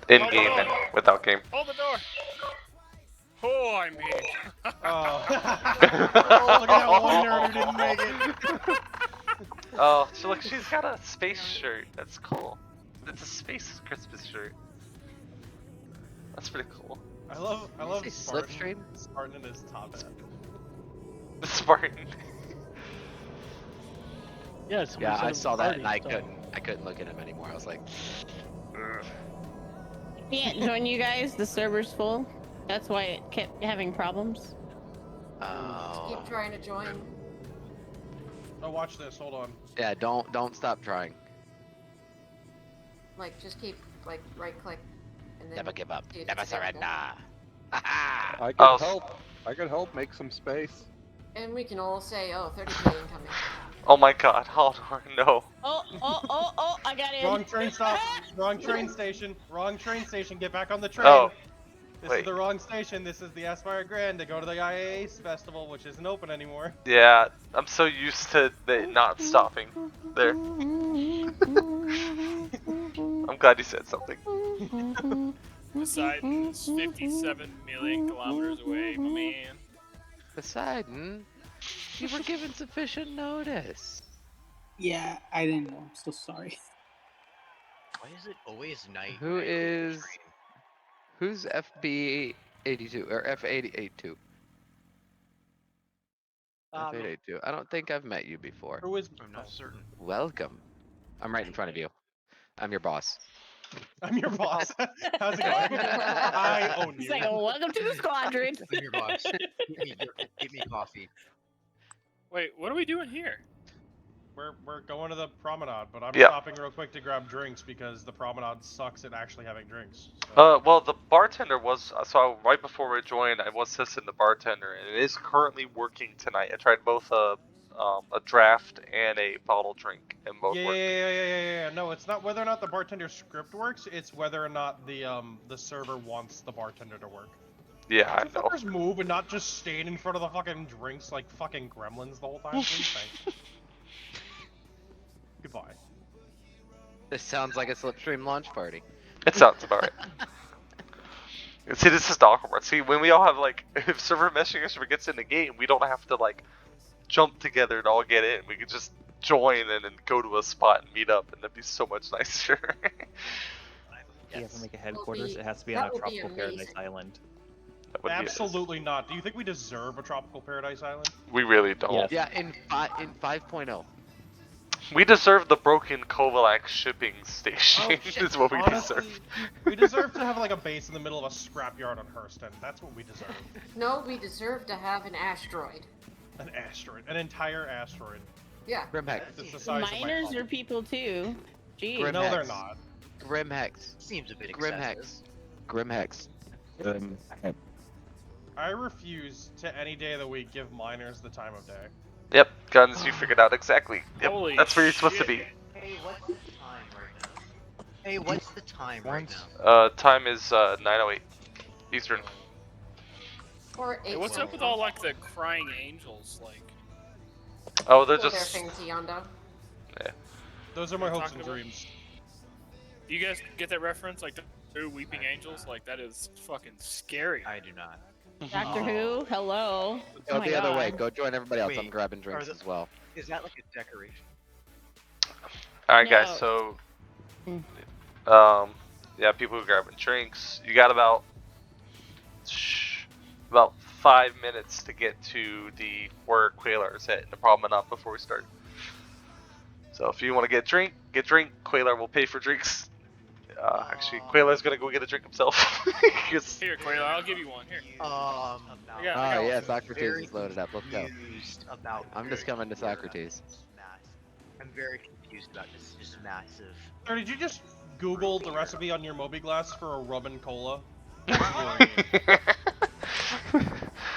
In Hold the game door. and without game. Hold the door. Oh, I made it. Oh. Oh, look at that one nerd who didn't make it. Oh, so look, she's got a space shirt. That's cool. It's a space Christmas shirt. That's pretty cool. I love say Spartan. Slipstream? Spartan in his top hat. The Spartan. Yeah, somebody Yeah, said I it was saw a that and party, I couldn't look at him anymore. I was like, ugh. Can't join you guys. The server's full. That's why it kept having problems. Oh. Keep trying to join. Oh, watch this. Hold on. Yeah, don't stop trying. Like, just keep, like, right-click. And then Never give up. do the Never tentacle. surrender. Ha I could Oh, help. I could help make some space. And we can all say, oh, 30k incoming. Oh my god, Haldor, no. Oh, I got in. Wrong train stop. Wrong train station. Wrong train station. Get back on the train. Oh, This wait. is the wrong station. This is the Aspire Grand to go to the IAA's festival, which isn't open anymore. Yeah, I'm so used to it not stopping there. I'm glad you said something. Poseidon's 57 million kilometers away, my man. Poseidon, you were given sufficient notice. Yeah, I didn't know. I'm so sorry. Why is it always night? Who when I go to the is- train? Who's FB82 or F882? F882. I don't think I've met you before. Who is? I'm not certain. Welcome. I'm right in front of you. I'm your boss. I'm your boss. How's it going? I own It's you. like, welcome to the squadron. I'm your boss. Give me coffee. Wait, what are we doing here? We're going to the promenade, but I'm Yeah. stopping real quick to grab drinks because the promenade sucks at actually having drinks. So. Well, the bartender was, so right before we joined, I was assisting the bartender, and it is currently working tonight. I tried both a draft and a bottle drink, and both worked. Yeah. No, it's not whether or not the bartender's script works. It's whether or not the server wants the bartender to work. Yeah, I Can know. fuckers move and not just stand in front of the fucking drinks like fucking gremlins the whole time? Please, thanks. Goodbye. This sounds like a Slipstream launch party. It sounds about right. See, this is the awkward part. See, when we all have, like, if server meshing or server gets in the game, we don't have to, like, jump together to all get in. We could just join and then go to a spot and meet up, and that'd be so much nicer. You have to make a headquarters. It has to be on that a would be tropical paradise amazing. island. That would be nice. Absolutely not. Do you think we deserve a tropical paradise island? We really don't. Yes. Yeah, in 5.0. We deserve the broken Kovalac shipping station. Oh, shit. Is what we Honestly, deserve. we deserve to have like a base in the middle of a scrapyard on Hurston. That's what we deserve. No, we deserve to have an asteroid. An asteroid. An entire asteroid. Yeah. Grimhex. It's the size of my Miners colony. are people too. Jeez. Grim- No, they're Grimhex. not. Grimhex. Seems a bit excessive. Grimhex. Grimhex. I refuse to any day of the week give miners the time of day. Yep, guns, you figured out exactly. Yep, Holy that's where you're supposed to shit. be. Hey, what's the time right now? Hey, what's the time right now? Time is 9:08 Eastern. Or Hey, eight. what's up with all like the crying angels? Like, Oh, they're Their just. things, Yondo. Those are my hopes and Talking about- dreams. do you guys get that reference? Like the two weeping angels? Like that is fucking scary. I do not. Doctor Who, hello. Go Oh my the other way. God. Go join everybody else. I'm Wait, grabbing drinks the- as well. Is that like a decoration? Alright, No. guys. So, Mm. yeah, people who are grabbing drinks. You got about 5 minutes to get to the where Quailar is at in the promenade before we start. So if you want to get drink. Quailar will pay for drinks. Actually, Quailar's gonna go get a drink himself. 'Cause- Here, Quayla, I'll give you one. Here. I got- Oh got yeah, one. Socrates very is loaded up. Let's go. confused about I'm just coming to Socrates. I'm very confused about this just massive. Sir, did you just Google the recipe on your Moby Glass for a rum and cola?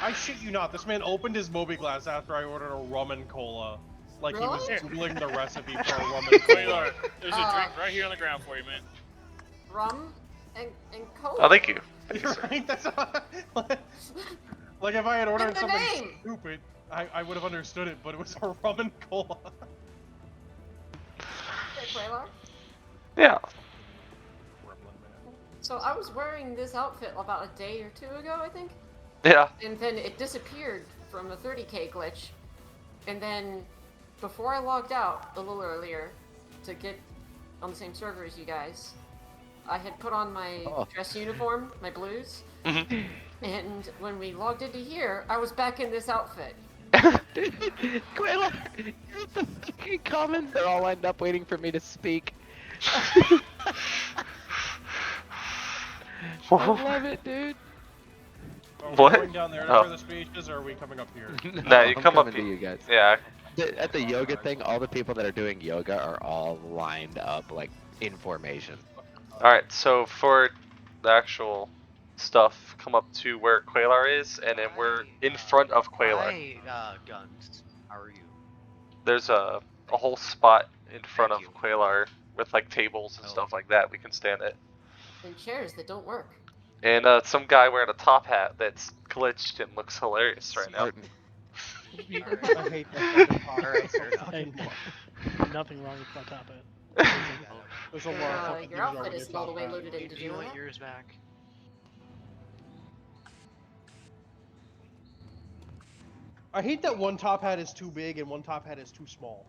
I shit you not. This man opened his Moby Glass after I ordered a rum and cola. Like he was Really? Googling the recipe for a rum and cola. Quayla, there's a drink right here on the ground for you, man. Rum and cola. Oh, thank you. Thank you, You're sir. right, that's like if I had ordered Get the something name. stupid, I would have understood it, but it was a rum and cola. Okay, Quayla. Yeah. Gremlin man. So I was wearing this outfit about a day or 2 ago, I think. Yeah. And then it disappeared from the 30k glitch. And then before I logged out a little earlier to get on the same server as you guys, I had put on my dress uniform, my blues. Mhm. And when we logged into here, I was back in this outfit. Quayla, you're the fucking comments. They're all lined up waiting for me to speak. I love it, dude. Are we What? going down there Oh. for the speeches, or are we coming up here? Nah, you I'm come up coming to here. you guys. Yeah. At the yoga thing, all the people that are doing yoga are all lined up like in formation. Alright, so for the actual stuff, come up to where Quaylar is, and then we're in front of Quaylar. Hi, Guns. How are you? There's a whole spot in front Thank of you. Quaylar with like tables and stuff like that. We can stand it. And chairs that don't work. And some guy wearing a top hat that's glitched and looks hilarious right now. Spartan. Alright. I hate that fucking top. Alright, That's so fair enough. fucking Nothing wrong with my top hat. There's a lot of fucking Your things wrong outfit with isn't your all the top way hat. loaded in. Did Do you you know want that? yours back? I hate that one top hat is too big and one top hat is too small.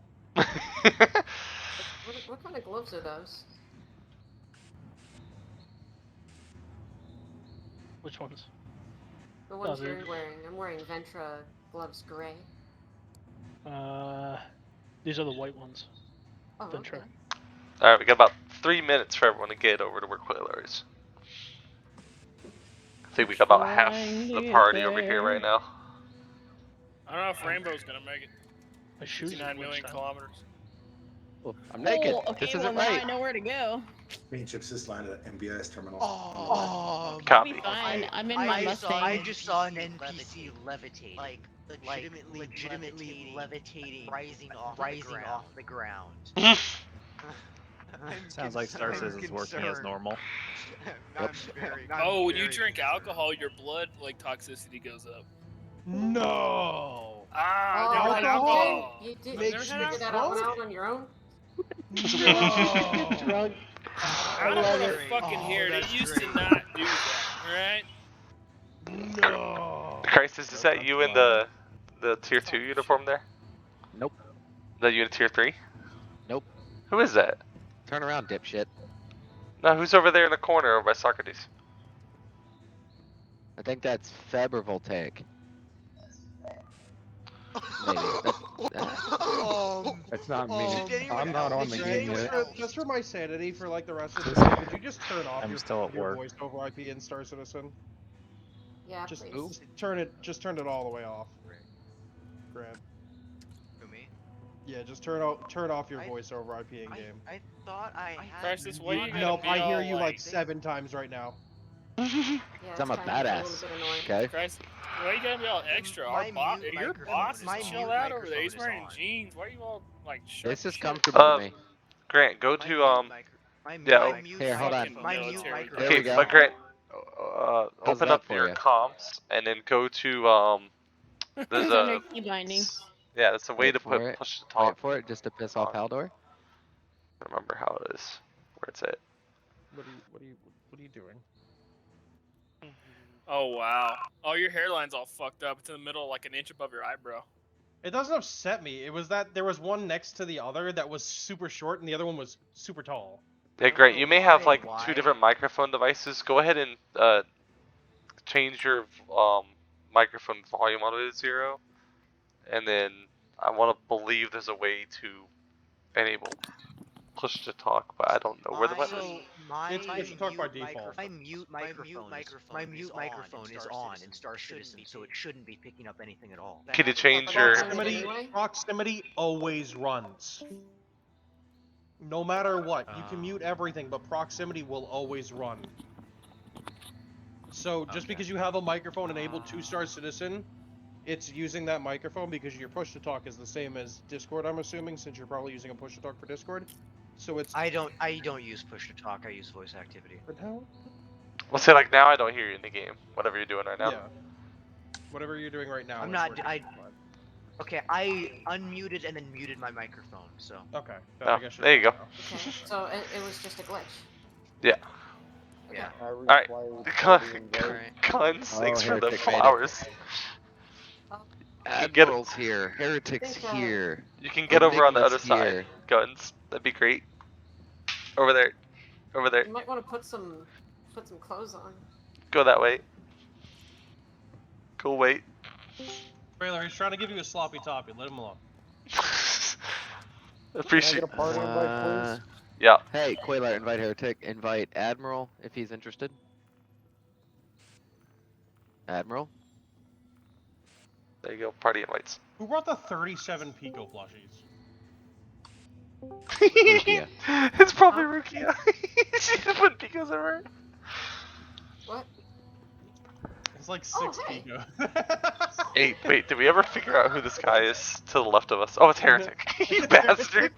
What kind of gloves are those? Which ones? The ones they're- you're wearing. I'm wearing Ventra gloves gray. These are the white ones. Oh, Ventra. okay. Alright, we got about 3 minutes for everyone to get over to where Quaylar is. I think we got about half Trying to the get party over here there. right now. I don't know if Rainbow's gonna make it. My shoes 69 are million glitched out. kilometers. Oh, I'm naked. Oh, okay, This well isn't now right. I know where to go. Green chips just landed at MBI's terminal. Oh, I'll Copy. be fine. I'm in my Mustang. I just saw an NPC levitate, like legitimately levitating, rising off the ground. Sounds like Star Citizen's working as normal. Oh, when you drink alcohol, your blood like toxicity goes up. No. Ah, Oh, never like had you alcohol. You did Makes you you figure that out drunk? on your own? No. Drunk. I don't want to fucking hear it. It used to not do that, alright? No. Crisis, is that you in the tier 2 uniform there? Nope. Is that you in tier 3? Nope. Who is that? Turn around, dipshit. No, who's over there in the corner over by Socrates? I think that's Feb or Voltaic. Maybe. That's not me. I'm not on the game yet. Just for my sanity, for like the rest of the day, could you just turn off I'm your, still at your work. voice over IP in Star Citizen? Yeah, Just, please. just turn it all the way off. Grant. For me? Yeah, just turn off your voice over IP in game. I thought I had. Crisis, why are you gonna Nope, be I hear all, you like like 7 times right now. Yeah, I'm a it's kinda a badass. little bit annoying. Okay. Christ, why you gotta be all extra? My Your mute boss is microphone- chill my out mute over there. He's microphone is wearing on. jeans. Why are you all like short? This is shit? comfortable to me. Grant, go My to mute yeah, my mute Here, hold on. microphone- My mute Military microphone. There we okay, go. but Grant, How's open that up for your ya? comms and then go to there's It's under a key binding. yeah, that's a way Wait to for put it. push to Wait talk. for it just to piss off Haldor. I don't remember how it is. Where it's at. What are you doing? Oh wow. Oh, your hairline's all fucked up. It's in the middle, like an inch above your eyebrow. It doesn't upset me. It was that there was one next to the other that was super short and the other one was super tall. Yeah, Grant, you may have like 2 different microphone devices. Go ahead and change your microphone volume auto to 0, and then I want to believe there's a way to enable push to talk, but I don't know where the button is. It's push to talk by default. My mute microphone is on in Star Citizen, so it shouldn't be picking up anything at all. Can you change your Proximity always runs. No matter what, you can mute everything, but proximity will always run. So just because you have a microphone enabled to Star Citizen, it's using that microphone because your push to talk is the same as Discord, I'm assuming, since you're probably using a push to talk for Discord. So it's I don't use push to talk. I use voice activity. But how? Well, say like now I don't hear you in the game. Whatever you're doing right now. Yeah. Whatever you're doing right now. I'm is not. working fine. Okay, I unmuted and then muted my microphone. So. Okay. Oh, there you go. Okay, so it was just a glitch. Yeah. Yeah. Alright. Guns, Oh, thanks for the Heretic made it. flowers. Get- Admiral's here. Heretic's Think, here. You can get over on the Enigma's other side. here. Guns. That'd be great. Over there. Over there. You might want to put some clothes on. Go that way. Go wait. Trailer, he's trying to give you a sloppy toppy. Let him alone. Appreciate. Can I get a party invite, please? Yeah. Hey, Quaylar, invite Heretic. Invite Admiral if he's interested. Admiral? There you go. Party invites. Who brought the 37 Pico plushies? Rukia. It's probably Rukia. She just put Picos everywhere. What? It's like 6 hey. Pico. Hey, wait, did we ever figure out who this guy is to the left of us? Oh, it's Heretic. You bastard.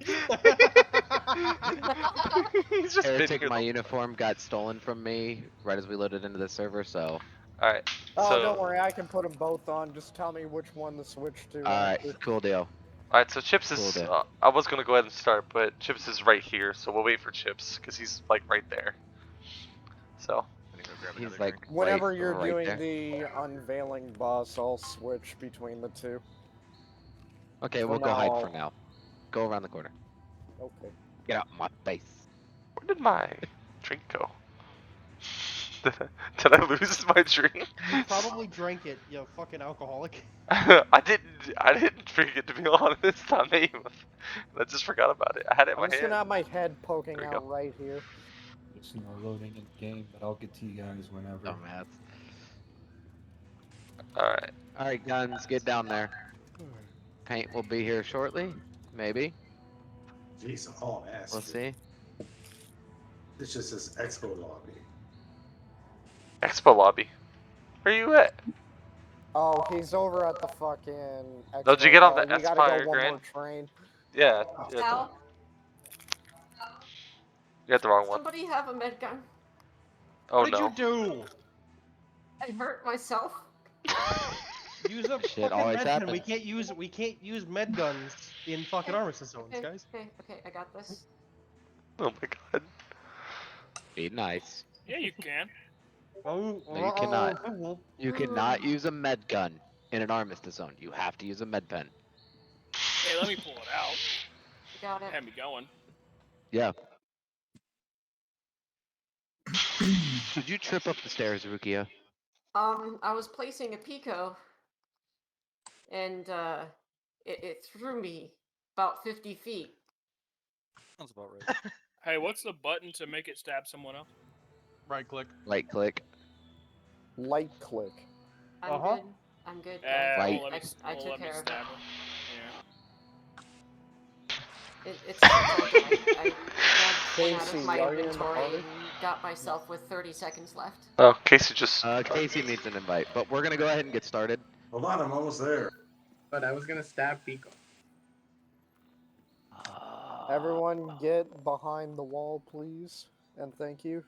He's just been Heretic, here my the- uniform got stolen from me right as we loaded into the server, so... Alright, Oh, so... don't worry, I can put them both on. Just tell me which one to switch to. Alright, cool deal. Alright, so Chips is... Cool then. I was gonna go ahead and start, but Chips is right here, so we'll wait for Chips, because he's, like, right there. So... He's like Whenever right, you're right doing there. the unveiling boss, I'll switch between the two. Okay, for we'll go hide now. for now. Go around the corner. Okay. Get out my face. Where did my drink go? Did I lose my drink? You probably drank it, you fucking alcoholic. I didn't drink it, to be honest. I may have. I just forgot about it. I had it in my I'm just hand. gonna have my head poking There you out go. right here. It's loading in game, but I'll get to you guys whenever. Dumbass. Alright. Alright, guns, get down there. Paint will be here shortly. Maybe. Jeez, all ass. We'll see. This just says Expo lobby. Expo lobby. Where you at? Oh, he's over at the fucking. No, did you Expo get on Hall. the You gotta Aspire go one Grand? more train. Yeah. yeah Al, you got the wrong one. somebody have a med gun. Oh What did no. you do? I hurt myself. Use a Shit fucking always med gun. happens. We can't use med guns in fucking armistice zones, Okay, guys. okay, I got this. Oh my god. Be nice. Yeah, you can. Oh, No, you cannot. You cannot use a med gun in an armistice zone. You have to use a med pen. Hey, let me pull it out. Got it. Have me going. Yeah. Did you trip up the stairs, Rukia? I was placing a Pico, and it threw me about 50 feet. Sounds about right. Hey, what's the button to make it stab someone else? Right click. Right click. Light click. I'm Uh-huh. good. I'm good. Right. Well, let me, I well, took let me care of it. stab her. Yeah. It's okay. I grabbed one out Casey, of my are you in the inventory party? and got myself with 30 seconds left. Oh, Casey just. Casey needs an invite, but we're gonna go ahead and get started. Hold on, I'm almost there. But I was gonna stab Pico. Everyone get behind the wall, please, and thank you.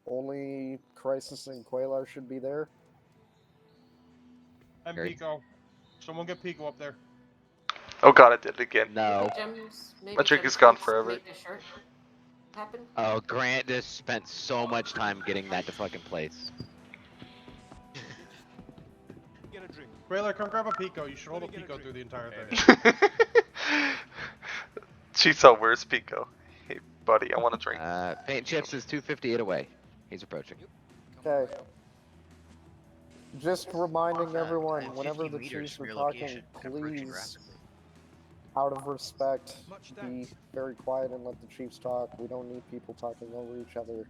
Only Crisis and Quaylar should be there. And Gary. Pico. Someone get Pico up there. Oh god, I did it again. No. Gems, maybe My drink Gems is gone can forever. make a shirt happen. Oh, Grant just spent so much time getting that to fucking place. Trailer, come grab a Pico. You should hold a Pico through the entire thing. She saw where's Pico. Hey buddy, I want a drink. Paint Chips is 258 away. He's approaching. Okay. Just reminding everyone, I'm whenever 50 the meters chiefs from are your talking, location, approaching please, rapidly. out of respect, be very quiet and let the chiefs talk. We don't need people talking over each other.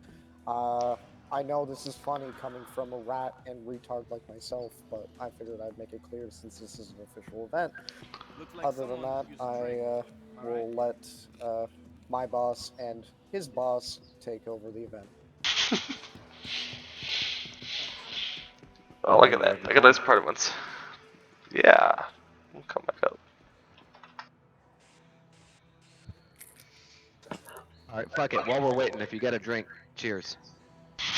I know this is funny coming from a rat and retard like myself, but I figured I'd make it clear since this is an official event. Other than that, I will let my boss and his boss take over the event. Oh, look at that. Look at those apartments. Yeah. We'll come back up. Alright, fuck it. While we're waiting, if you get a drink, cheers.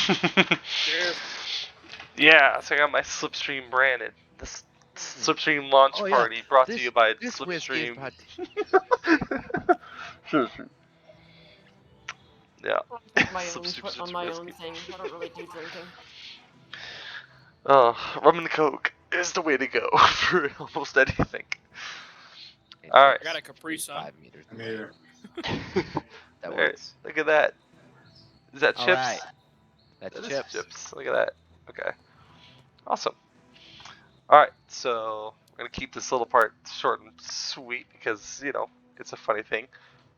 Cheers. Yeah, so I got my Slipstream branded. This Slipstream launch Oh, yeah. party brought to This- you by this whiskey is Slipstream. brought Seriously. Yeah. My Some own super, put on super my risky. own thing. I don't really do drinking. Rum and Coke is the way to go for almost anything. Alright. I got a Capri Sun. 5 meters I'm away. here. That Alright, works. look at that. Is that chips? Alright. That's That is chips. chips. Look at that. Okay. Awesome. Alright, so we're going to keep this little part short and sweet because, you know, it's a funny thing.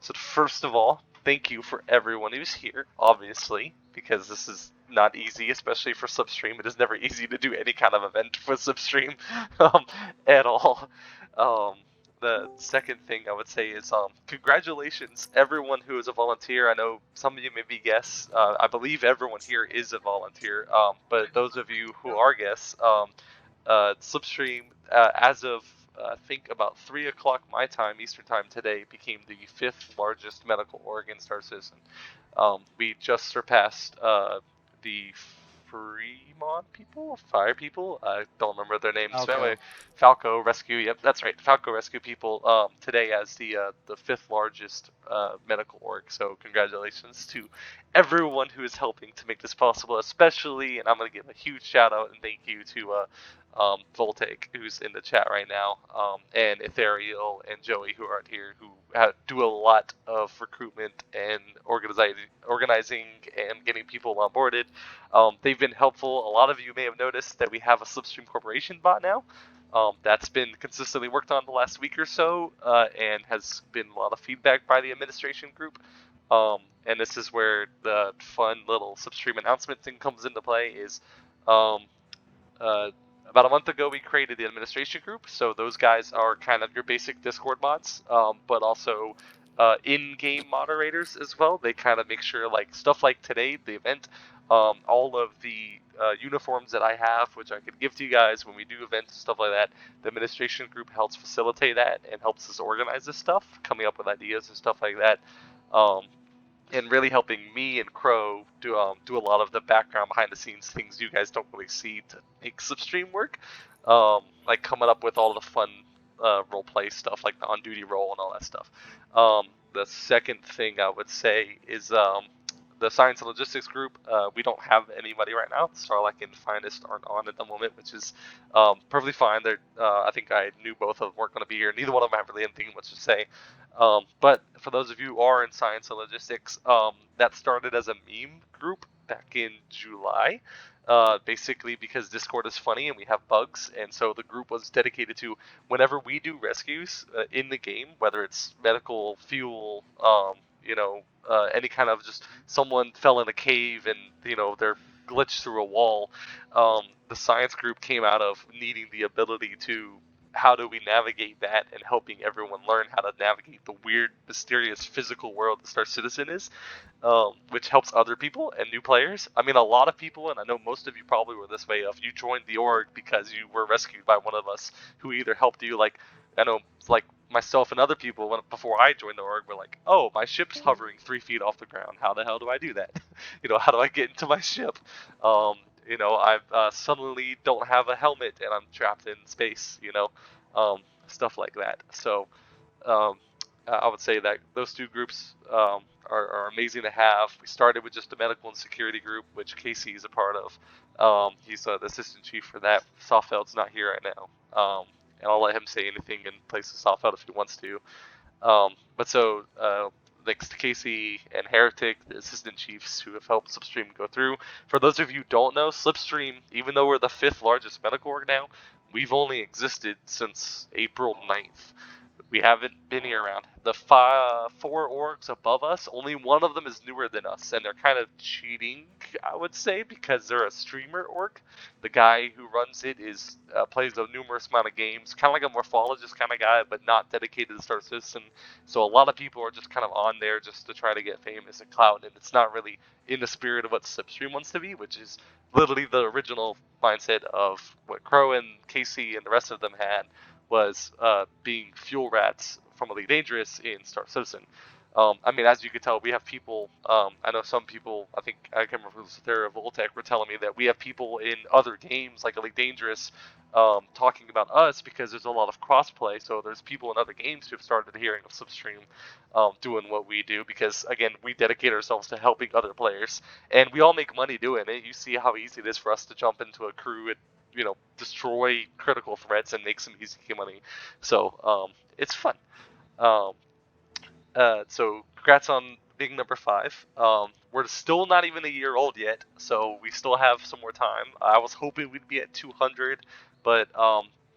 So first of all, thank you for everyone who's here, obviously, because this is not easy, especially for Slipstream. It is never easy to do any kind of event with Slipstream at all. The second thing I would say is congratulations everyone who is a volunteer. I know some of you may be guests. I believe everyone here is a volunteer, but those of you who are guests, Slipstream, as of I think about 3 o'clock my time, Eastern time today, became the 5th largest medical org in Star Citizen. We just surpassed the Fremont people, Fire people. I don't remember their names. Falco. But anyway, Falco Rescue. Yep, that's right. Falco Rescue people. Today as the 5th largest medical org. So congratulations to everyone who is helping to make this possible, especially, and I'm gonna give a huge shout out and thank you to Voltaic, who's in the chat right now, and Ethereal and Joey, who aren't here, who do a lot of recruitment and organizing and getting people onboarded. They've been helpful. A lot of you may have noticed that we have a Slipstream Corporation bot now. That's been consistently worked on the last week or so, and has been a lot of feedback by the administration group. And this is where the fun little Slipstream announcement thing comes into play. Is about a month ago we created the administration group, so those guys are kind of your basic Discord mods, but also in-game moderators as well. They kind of make sure, like stuff like today, the event, all of the uniforms that I have, which I could give to you guys when we do events and stuff like that. The administration group helps facilitate that and helps us organize this stuff, coming up with ideas and stuff like that. And really helping me and Crow do a lot of the background behind the scenes things you guys don't really see to make Slipstream work, like coming up with all the fun role play stuff, like the on duty role and all that stuff. The second thing I would say is the science and logistics group. We don't have anybody right now. Starlight and Finest aren't on at the moment, which is perfectly fine. They're I think I knew both of them weren't going to be here. Neither one of them have really anything much to say. But for those of you who are in science and logistics, that started as a meme group back in July, basically because Discord is funny and we have bugs, and so the group was dedicated to whenever we do rescues in the game, whether it's medical, fuel, any kind of just someone fell in a cave and they're glitched through a wall. The science group came out of needing the ability to how do we navigate that and helping everyone learn how to navigate the weird, mysterious physical world that Star Citizen is, which helps other people and new players. I mean, a lot of people, and I know most of you probably were this way, if you joined the org because you were rescued by one of us who either helped you, like, I know, like myself and other people before I joined the org were like, oh, my ship's hovering 3 feet off the ground. How the hell do I do that? How do I get into my ship? I suddenly don't have a helmet and I'm trapped in space, stuff like that. So I would say that those two groups are amazing to have. We started with just the medical and security group, which Casey is a part of. He's the assistant chief for that. Softfeld's not here right now. And I'll let him say anything in place of Softfeld if he wants to. Thanks to Casey and Heretic, the assistant chiefs who have helped Slipstream go through. For those of you who don't know, Slipstream, even though we're the 5th largest medical org now, we've only existed since April 9th. We haven't been here around. The 4 orgs above us, only one of them is newer than us, and they're kind of cheating, I would say, because they're a streamer org. The guy who runs it plays a numerous amount of games, kind of like a morphologist kind of guy, but not dedicated to Star Citizen. So a lot of people are just kind of on there just to try to get famous and clout, and it's not really in the spirit of what Slipstream wants to be, which is literally the original mindset of what Crow and Casey and the rest of them had, was being fuel rats from Elite Dangerous in Star Citizen. I mean, as you can tell, we have people. I know some people. I think I can't remember if it was Thera or Voltec were telling me that we have people in other games like Elite Dangerous talking about us because there's a lot of crossplay. So there's people in other games who have started hearing of Slipstream doing what we do because again, we dedicate ourselves to helping other players, and we all make money doing it. You see how easy it is for us to jump into a crew and destroy critical threats and make some easy money. So it's fun. Um, so congrats on being number 5. We're still not even a year old yet, so we still have some more time. I was hoping we'd be at 200, but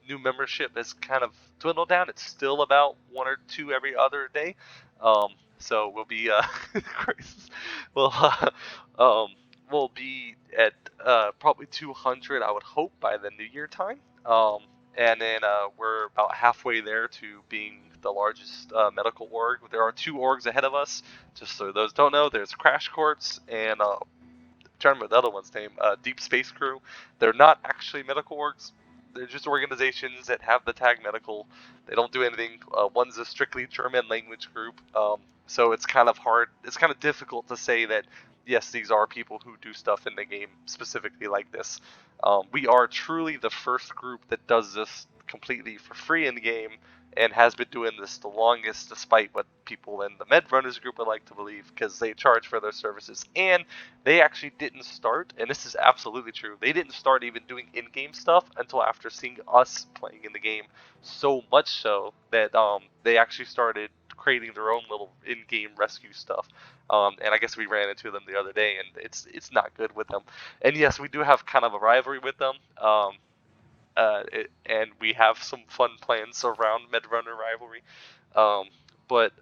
new membership has kind of dwindled down. It's still about 1 or 2 every other day. So we'll be we'll we'll be at probably 200, I would hope, by the New Year time. And then we're about halfway there to being the largest medical org. There are 2 orgs ahead of us. Just so those don't know, there's Crash Courts and I'm trying to remember the other one's name, Deep Space Crew. They're not actually medical orgs. They're just organizations that have the tag medical. They don't do anything. One's a strictly German language group. So it's kind of hard. It's kind of difficult to say that, yes, these are people who do stuff in the game specifically like this. We are truly the first group that does this completely for free in the game and has been doing this the longest, despite what people in the Med Runners group would like to believe, because they charge for their services. And they actually didn't start, and this is absolutely true, they didn't start even doing in-game stuff until after seeing us playing in the game, so much so that they actually started creating their own little in-game rescue stuff. And I guess we ran into them the other day, and it's not good with them. And yes, we do have kind of a rivalry with them. And we have some fun plans around Medrunner rivalry. But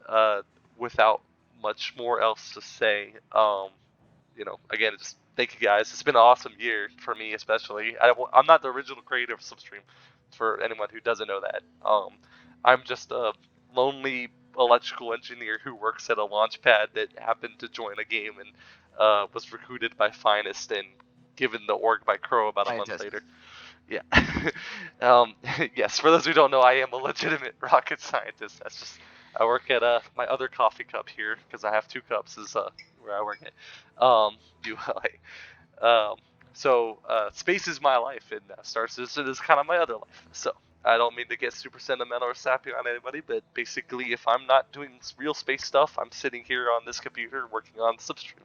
without much more else to say, again, just thank you guys. It's been an awesome year for me, especially. I'm not the original creator of Slipstream, for anyone who doesn't know that. I'm just a lonely electrical engineer who works at a launch pad that happened to join a game and was recruited by Finest and given the org by Crow about a month later. Yeah. Yes, for those who don't know, I am a legitimate rocket scientist. That's just, I work at my other coffee cup here, because I have 2 cups, is where I work at. ULA. So space is my life, and Star Citizen is kind of my other life. So I don't mean to get super sentimental or sappy on anybody, but basically, if I'm not doing real space stuff, I'm sitting here on this computer working on Slipstream.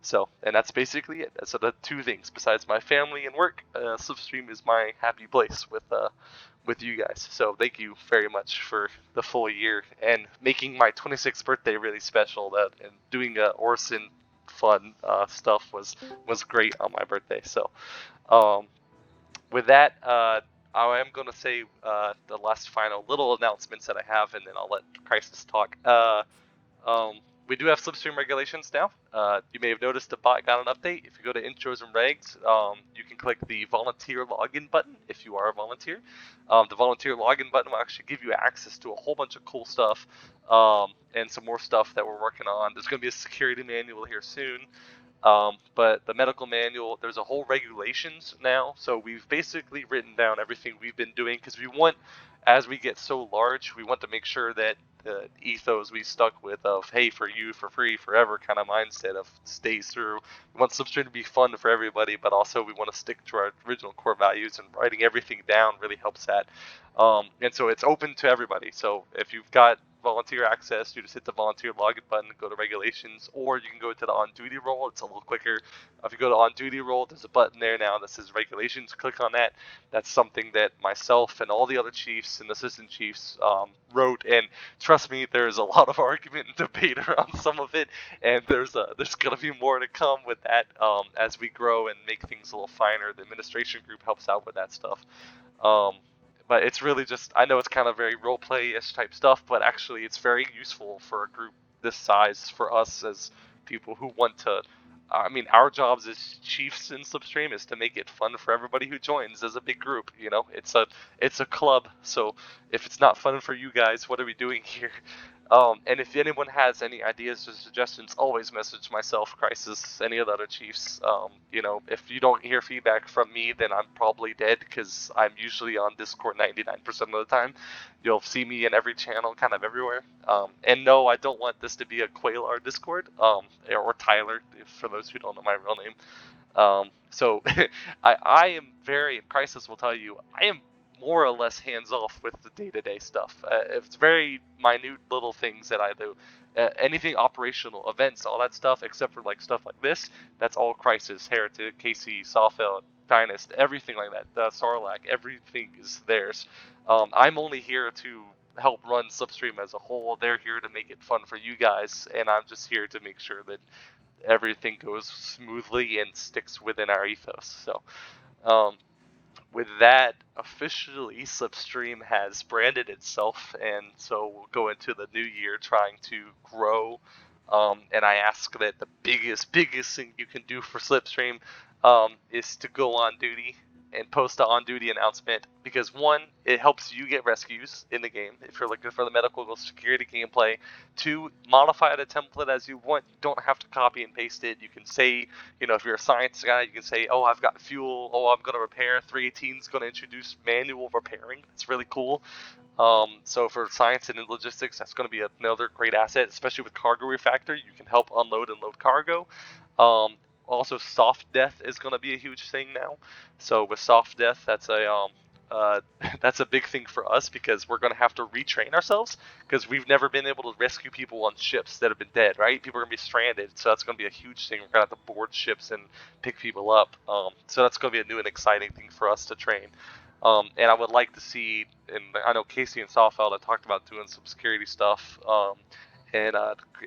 So, and that's basically it. So the 2 things besides my family and work, Slipstream is my happy place with you guys. So thank you very much for the full year and making my 26th birthday really special. And doing Orson fun stuff was great on my birthday. So with that, I am going to say the last final little announcements that I have, and then I'll let Crisis talk. We do have Slipstream regulations now. You may have noticed the bot got an update. If you go to intros and regs, you can click the volunteer login button if you are a volunteer. The volunteer login button will actually give you access to a whole bunch of cool stuff and some more stuff that we're working on. There's going to be a security manual here soon. But the medical manual, there's a whole regulations now. So we've basically written down everything we've been doing because we want, as we get so large, we want to make sure that the ethos we stuck with of, hey, for you, for free, forever kind of mindset of stays through. We want Slipstream to be fun for everybody, but also we want to stick to our original core values, and writing everything down really helps that. And so it's open to everybody. So if you've got volunteer access, you just hit the volunteer login button, go to regulations, or you can go to the on duty role. It's a little quicker. If you go to on duty role, there's a button there now that says regulations. Click on that. That's something that myself and all the other chiefs and assistant chiefs wrote, and trust me, there's a lot of argument and debate around some of it, and there's going to be more to come with that as we grow and make things a little finer. The administration group helps out with that stuff. But it's really just, I know it's kind of very role-play-ish type stuff, but actually it's very useful for a group this size, for us as people who want to, I mean, our jobs as chiefs in Slipstream is to make it fun for everybody who joins as a big group, It's a club, so if it's not fun for you guys, what are we doing here? And if anyone has any ideas or suggestions, always message myself, Crisis, any of the other chiefs. If you don't hear feedback from me, then I'm probably dead because I'm usually on Discord 99% of the time. You'll see me in every channel, kind of everywhere. And no, I don't want this to be a Quailar Discord, or Tyler, for those who don't know my real name. So I am very, Crisis will tell you, I am more or less hands off with the day-to-day stuff. It's very minute little things that I do. Anything operational, events, all that stuff, except for like stuff like this, that's all Crisis, Heretic, KC, Sawfell, Dynast, everything like that. Sarlacc, everything is theirs. I'm only here to help run Slipstream as a whole. They're here to make it fun for you guys, and I'm just here to make sure that everything goes smoothly and sticks within our ethos. So, with that, officially Slipstream has branded itself, and so we'll go into the new year trying to grow. And I ask that the biggest thing you can do for Slipstream is to go on duty and post an on-duty announcement, because one, it helps you get rescues in the game if you're looking for the medical security gameplay. Two, modify the template as you want. You don't have to copy and paste it. You can say, if you're a science guy, you can say, oh, I've got fuel, oh, I'm going to repair. 318 is going to introduce manual repairing. It's really cool. So for science and logistics, that's going to be another great asset, especially with cargo refactor. You can help unload and load cargo. Also, soft death is going to be a huge thing now. So with soft death, that's a big thing for us, because we're going to have to retrain ourselves, because we've never been able to rescue people on ships that have been dead, right? People are going to be stranded, so that's going to be a huge thing. We're going to have to board ships and pick people up. So that's going to be a new and exciting thing for us to train. And I would like to see, and I know Casey and Sawfeld have talked about doing some security stuff, and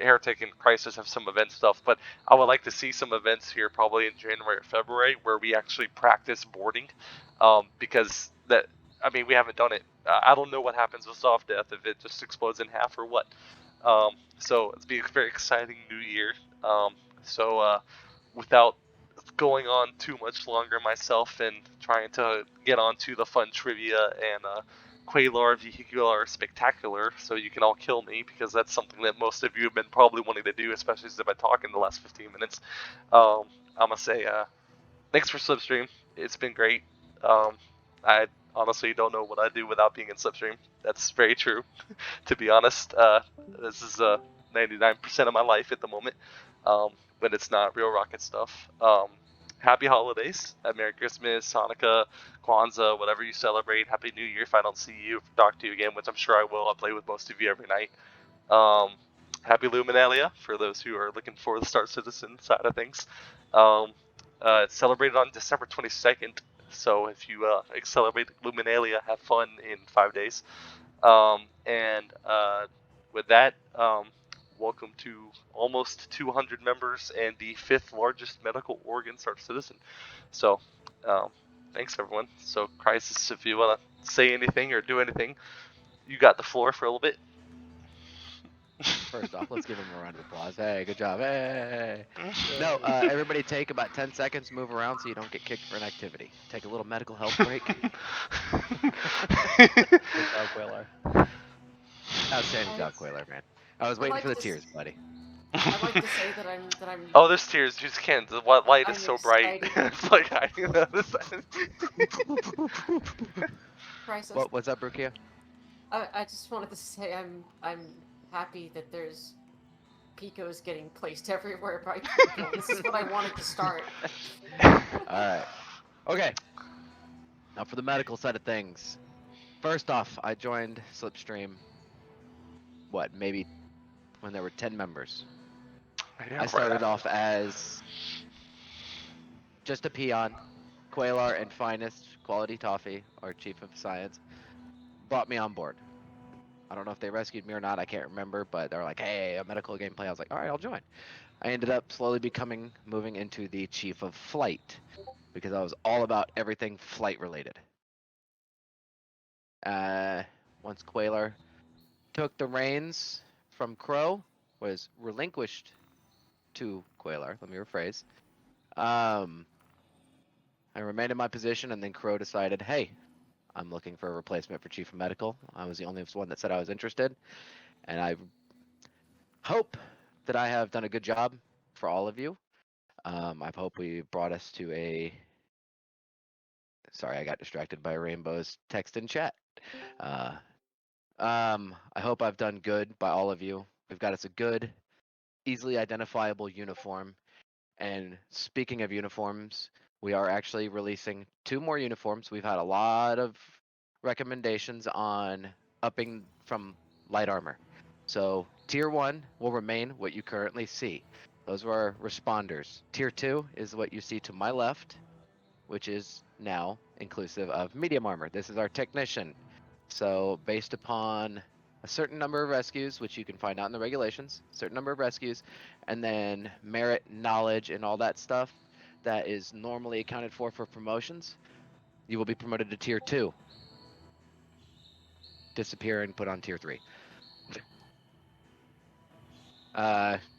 Heretic and Crisis have some event stuff, but I would like to see some events here probably in January or February where we actually practice boarding, because we haven't done it. I don't know what happens with soft death, if it just explodes in half or what. So it's be a very exciting new year. Without going on too much longer myself and trying to get onto the fun trivia and Quailar Vehicular Spectacular, so you can all kill me, because that's something that most of you have been probably wanting to do, especially since I've been talking the last 15 minutes. I'm gonna say thanks for Slipstream. It's been great. I honestly don't know what I'd do without being in Slipstream. That's very true. To be honest, this is 99% of my life at the moment, when it's not real rocket stuff. Happy holidays, Merry Christmas, Hanukkah, Kwanzaa, whatever you celebrate. Happy New Year if I don't see you, talk to you again, which I'm sure I will. I'll play with most of you every night. Happy Luminalia for those who are looking for the Star Citizen side of things. It's celebrated on December 22nd, so if you celebrate Luminalia, have fun in 5 days. With that, welcome to almost 200 members and the 5th largest medical Oregon Star Citizen. So, thanks everyone. So, Crisis, if you want to say anything or do anything, you got the floor for a little bit. First off, let's give him a round of applause. Hey, good job. Hey. No, everybody take about 10 seconds, move around so you don't get kicked for an activity. Take a little medical health break. Good job, Quailar. Outstanding job, Quailar, man. I was waiting for the tears, buddy. I'd like to say that I'm. Oh, there's tears. You just can't. The light is so bright. excited. It's like hiding on the other side. Crisis. What's up, Rukia? I just wanted to say I'm happy that there's Picos getting placed everywhere by people. This is what I wanted to start. Alright. Okay. Now for the medical side of things. First off, I joined Slipstream, maybe when there were 10 members. I started off as just a peon. Quailar and Finest, Quality Toffee, our Chief of Science, brought me on board. I don't know if they rescued me or not, I can't remember, but they were like, hey, a medical gameplay. I was like, alright, I'll join. I ended up slowly moving into the Chief of Flight, because I was all about everything flight related. Once Quailar took the reins from Crow, was relinquished to Quailar, let me rephrase. I remained in my position, and then Crow decided, hey, I'm looking for a replacement for Chief of Medical. I was the only one that said I was interested, and I hope that I have done a good job for all of you. I hope we brought us to a. Sorry, I got distracted by Rainbow's text in chat. I hope I've done good by all of you. We've got us a good, easily identifiable uniform. And speaking of uniforms, we are actually releasing 2 more uniforms. We've had a lot of recommendations on upping from light armor. So tier 1 will remain what you currently see. Those were our responders. Tier 2 is what you see to my left, which is now inclusive of medium armor. This is our technician. So based upon a certain number of rescues, which you can find out in the regulations, certain number of rescues, and then merit, knowledge, and all that stuff that is normally accounted for promotions, you will be promoted to tier 2. Disappear and put on tier 3.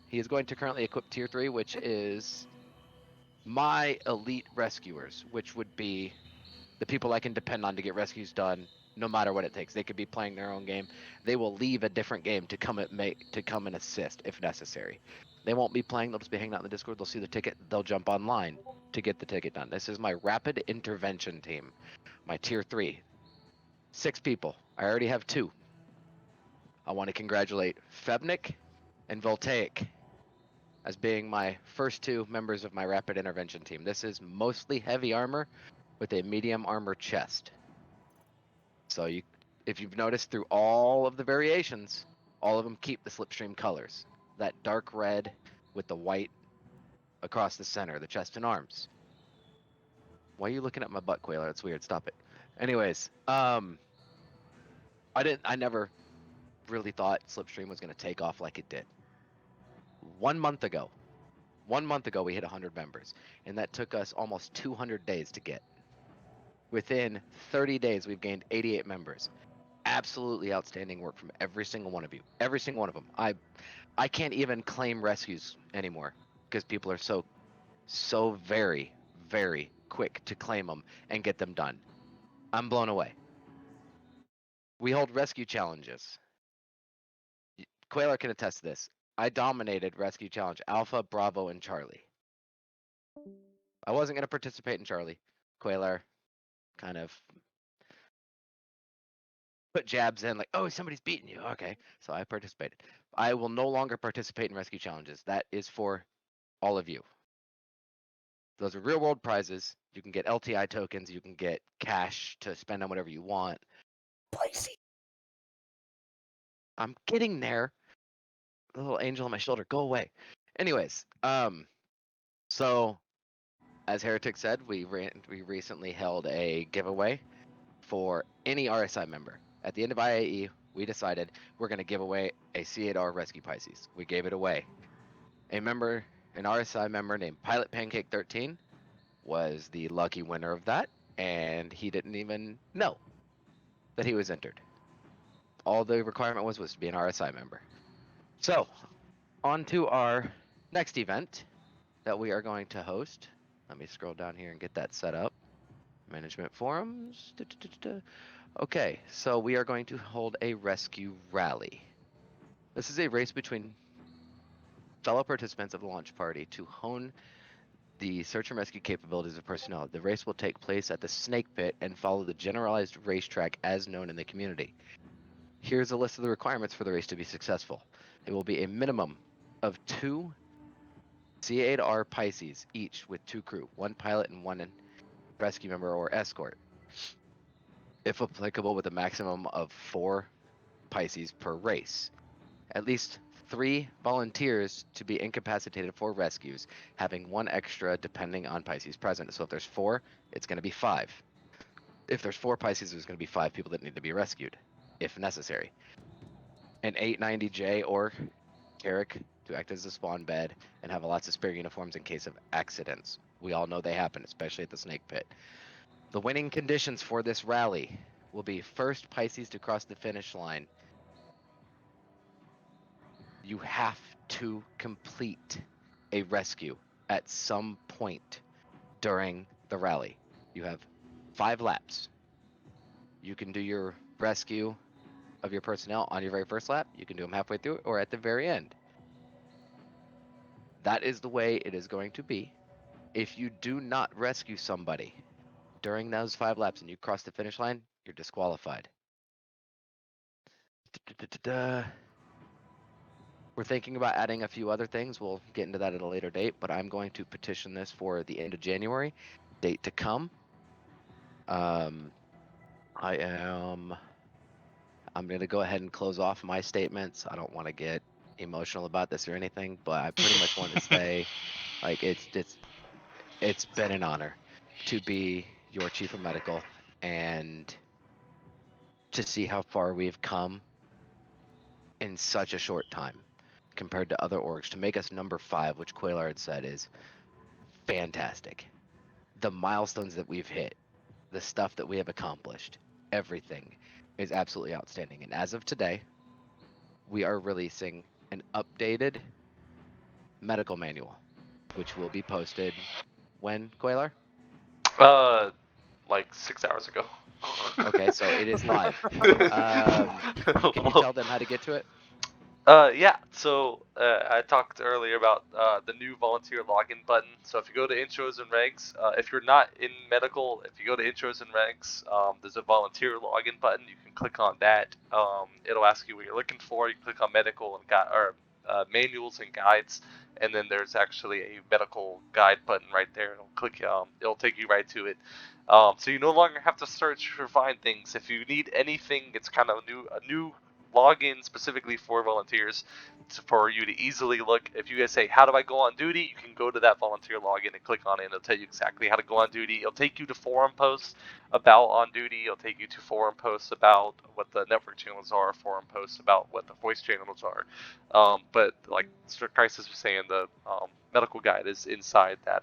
He is going to currently equip tier 3, which is my elite rescuers, which would be the people I can depend on to get rescues done no matter what it takes. They could be playing their own game. They will leave a different game to come and assist if necessary. They won't be playing, they'll just be hanging out in the Discord, they'll see the ticket, they'll jump online to get the ticket done. This is my rapid intervention team. My tier 3. 6 people. I already have 2. I want to congratulate Febnik and Voltaic as being my first 2 members of my rapid intervention team. This is mostly heavy armor with a medium armor chest. So if you've noticed through all of the variations, all of them keep the Slipstream colors. That dark red with the white across the center, the chest and arms. Why are you looking at my butt, Quailer? It's weird. Stop it. Anyways, I never really thought Slipstream was going to take off like it did. 1 month ago, we hit 100 members, and that took us almost 200 days to get. Within 30 days, we've gained 88 members. Absolutely outstanding work from every single one of you. Every single one of them. I can't even claim rescues anymore because people are so very, very quick to claim them and get them done. I'm blown away. We hold rescue challenges. Quailer can attest to this. I dominated rescue challenge Alpha, Bravo, and Charlie. I wasn't going to participate in Charlie. Quailer kind of put jabs in like, oh, somebody's beating you. Okay, so I participated. I will no longer participate in rescue challenges. That is for all of you. Those are real world prizes. You can get LTI tokens. You can get cash to spend on whatever you want. Pricey. I'm getting there. The little angel on my shoulder, go away. Anyways, so as Heretic said, we recently held a giveaway for any RSI member. At the end of IAE, we decided we're going to give away a C8R Rescue Pisces. We gave it away. An RSI member named Pilot Pancake 13 was the lucky winner of that, and he didn't even know that he was entered. All the requirement was to be an RSI member. So, on to our next event that we are going to host. Let me scroll down here and get that set up. Management forums. Okay, so we are going to hold a rescue rally. This is a race between fellow participants of the launch party to hone the search and rescue capabilities of personnel. The race will take place at the Snake Pit and follow the generalized racetrack as known in the community. Here's a list of the requirements for the race to be successful. It will be a minimum of 2 C8R Pisces, each with 2 crew, 1 pilot and 1 rescue member or escort. If applicable, with a maximum of 4 Pisces per race. At least 3 volunteers to be incapacitated for rescues, having 1 extra depending on Pisces present. So if there's 4, it's going to be 5. If there's 4 Pisces, there's going to be 5 people that need to be rescued, if necessary. An 890J or Carrick to act as a spawn bed and have lots of spare uniforms in case of accidents. We all know they happen, especially at the Snake Pit. The winning conditions for this rally will be first Pisces to cross the finish line. You have to complete a rescue at some point during the rally. You have 5 laps. You can do your rescue of your personnel on your very first lap. You can do them halfway through or at the very end. That is the way it is going to be. If you do not rescue somebody during those 5 laps and you cross the finish line, you're disqualified. We're thinking about adding a few other things. We'll get into that at a later date, but I'm going to petition this for the end of January, date to come. I'm going to go ahead and close off my statements. I don't want to get emotional about this or anything, but I pretty much want to say, like, it's been an honor to be your chief of medical and to see how far we've come in such a short time compared to other orgs. To make us number 5, which Quaylar had said is fantastic. The milestones that we've hit, the stuff that we have accomplished, everything is absolutely outstanding. And as of today, we are releasing an updated medical manual, which will be posted when, Quaylar? Like 6 hours ago. Okay, so it is live. Can you tell them how to get to it? Yeah, so I talked earlier about the new volunteer login button. So if you go to intros and regs, if you're not in medical, if you go to intros and regs, there's a volunteer login button. You can click on that. It'll ask you what you're looking for. You click on medical and manuals and guides, and then there's actually a medical guide button right there. It'll take you right to it. So you no longer have to search for find things. If you need anything, it's kind of a new login specifically for volunteers for you to easily look. If you guys say, how do I go on duty? You can go to that volunteer login and click on it, and it'll tell you exactly how to go on duty. It'll take you to forum posts about on duty. It'll take you to forum posts about what the network channels are, forum posts about what the voice channels are. But like Crisis was saying, the medical guide is inside that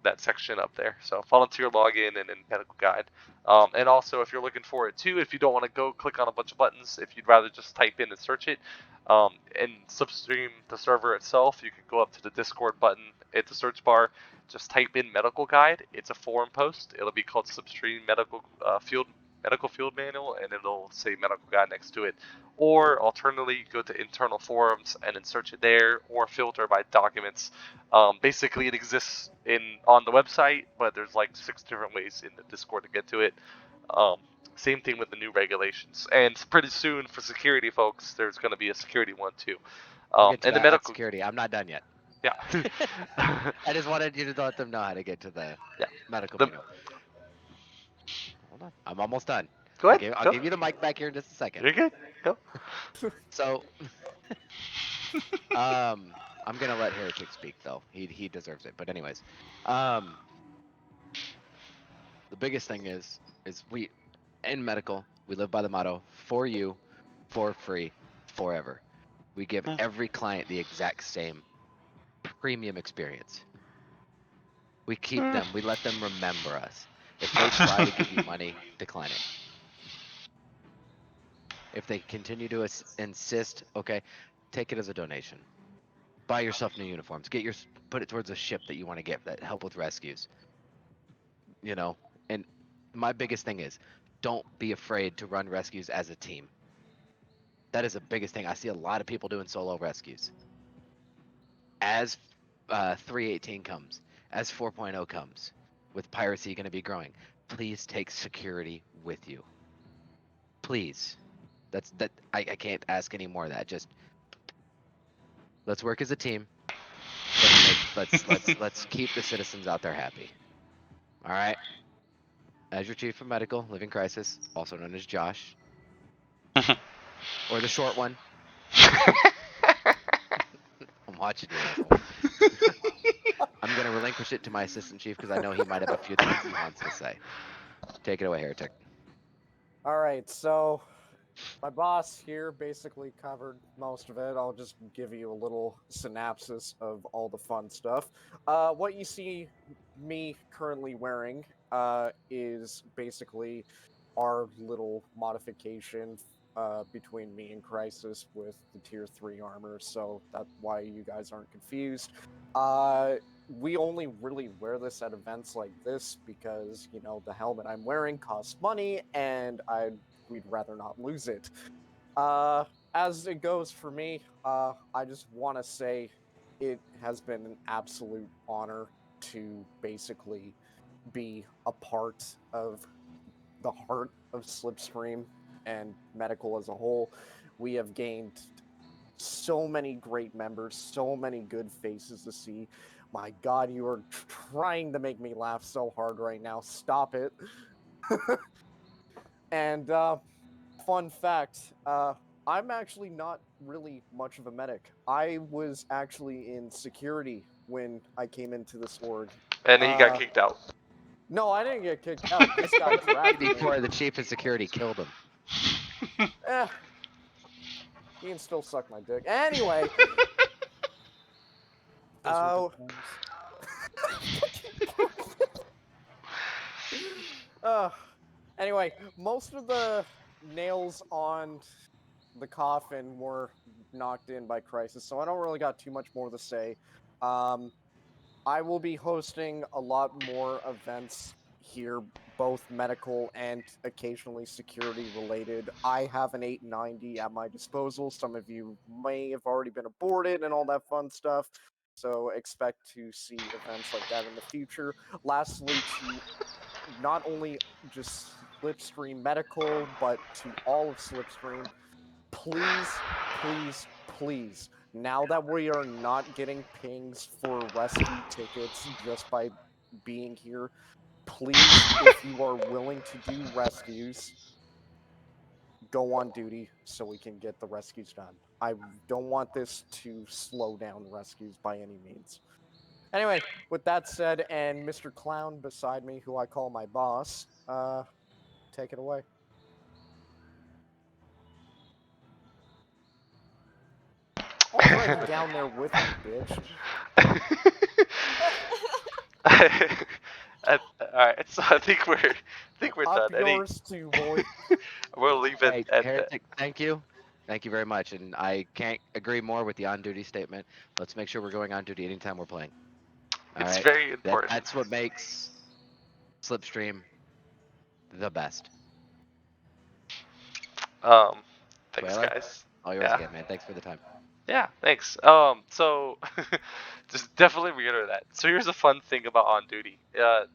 that section up there. So volunteer login and then medical guide. And also, if you're looking for it too, if you don't want to go click on a bunch of buttons, if you'd rather just type in and search it, in Slipstream, the server itself, you can go up to the Discord button at the search bar, just type in medical guide. It's a forum post. It'll be called Slipstream Medical Field Manual, and it'll say medical guide next to it. Or alternatively, go to internal forums and then search it there, or filter by documents. Basically, it exists on the website, but there's like 6 different ways in the Discord to get to it. Same thing with the new regulations, and pretty soon for security folks, there's going to be a security one too. We'll And the medical security. I'm not done yet. Yeah. I just wanted you to let them know how to get to the medical manual. Hold on, I'm almost done. Go ahead. I'll give you the mic back here in just a second. You're good. Go. So, I'm gonna let Heretic speak though. He deserves it. But anyways, the biggest thing is we in medical we live by the motto: for you, for free, forever. We give every client the exact same premium experience. We keep them. We let them remember us. If they try to give you money, decline it. If they continue to insist, okay, take it as a donation. Buy yourself new uniforms. Put it towards a ship that you want to get that help with rescues. You know, and my biggest thing is, don't be afraid to run rescues as a team. That is the biggest thing. I see a lot of people doing solo rescues. As 3.18 comes, as 4.0 comes, with piracy going to be growing, please take security with you. Please. I can't ask any more of that. Just let's work as a team. Let's keep the citizens out there happy. All right. As your chief of medical, Living Crisis, also known as Josh, or the short one. I'm watching you, asshole. I'm gonna relinquish it to my assistant chief because I know he might have a few things he wants to say. Take it away, Heretic. All right, so my boss here basically covered most of it. I'll just give you a little synopsis of all the fun stuff. What you see me currently wearing is basically our little modification between me and Crisis with the tier 3 armor, so that's why you guys aren't confused. We only really wear this at events like this because, you know, the helmet I'm wearing costs money and we'd rather not lose it. As it goes for me, I just want to say it has been an absolute honor to basically be a part of the heart of Slipstream and medical as a whole. We have gained so many great members, so many good faces to see. My God, you are trying to make me laugh so hard right now. Stop it. And fun fact, I'm actually not really much of a medic. I was actually in security when I came into this org. And he got kicked out. No, I didn't get kicked out. This guy drafted me. Before the chief of security killed him. Eh, he can still suck my dick. Anyway. Oh. Anyway, most of the nails on the coffin were knocked in by Crisis, so I don't really got too much more to say. I will be hosting a lot more events here, both medical and occasionally security related. I have an 890 at my disposal. Some of you may have already been aborted and all that fun stuff. So expect to see events like that in the future. Lastly, to not only just Slipstream Medical, but to all of Slipstream, please, please, please, now that we are not getting pings for rescue tickets just by being here, please, if you are willing to do rescues, go on duty so we can get the rescues done. I don't want this to slow down rescues by any means. Anyway, with that said, and Mr. Clown beside me, who I call my boss, take it away. I'll drag you down there with me, bitch. Alright, so I think we're Up done. yours too, boy. We'll leave it Hey, at Heretic, thank you. Thank you very much. And I can't agree more with the on-duty statement. Let's make sure we're going on duty anytime we're playing. It's Alright? very important. That's what makes Slipstream the best. Thanks Whaler, guys. all yours again, man. Thanks for the time. Yeah, thanks. So just definitely reiterate that. So here's a fun thing about on duty.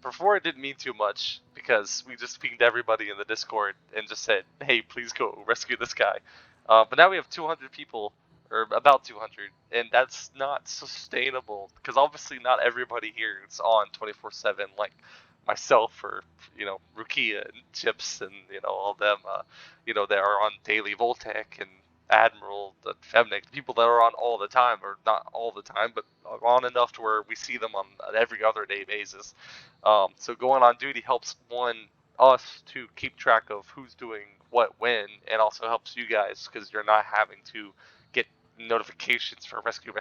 Before it didn't mean too much because we just pinged everybody in the Discord and just said, "Hey, please go rescue this guy." But now we have 200 people, or about 200, and that's not sustainable because obviously not everybody here is on 24/7 like myself or Rukia and Chips and all them. That are on daily Voltec and Admiral, the Femnic, people that are on all the time, or not all the time, but on enough to where we see them on an every other day basis. So going on duty helps us to keep track of who's doing what when, and also helps you guys because you're not having to get notifications for rescue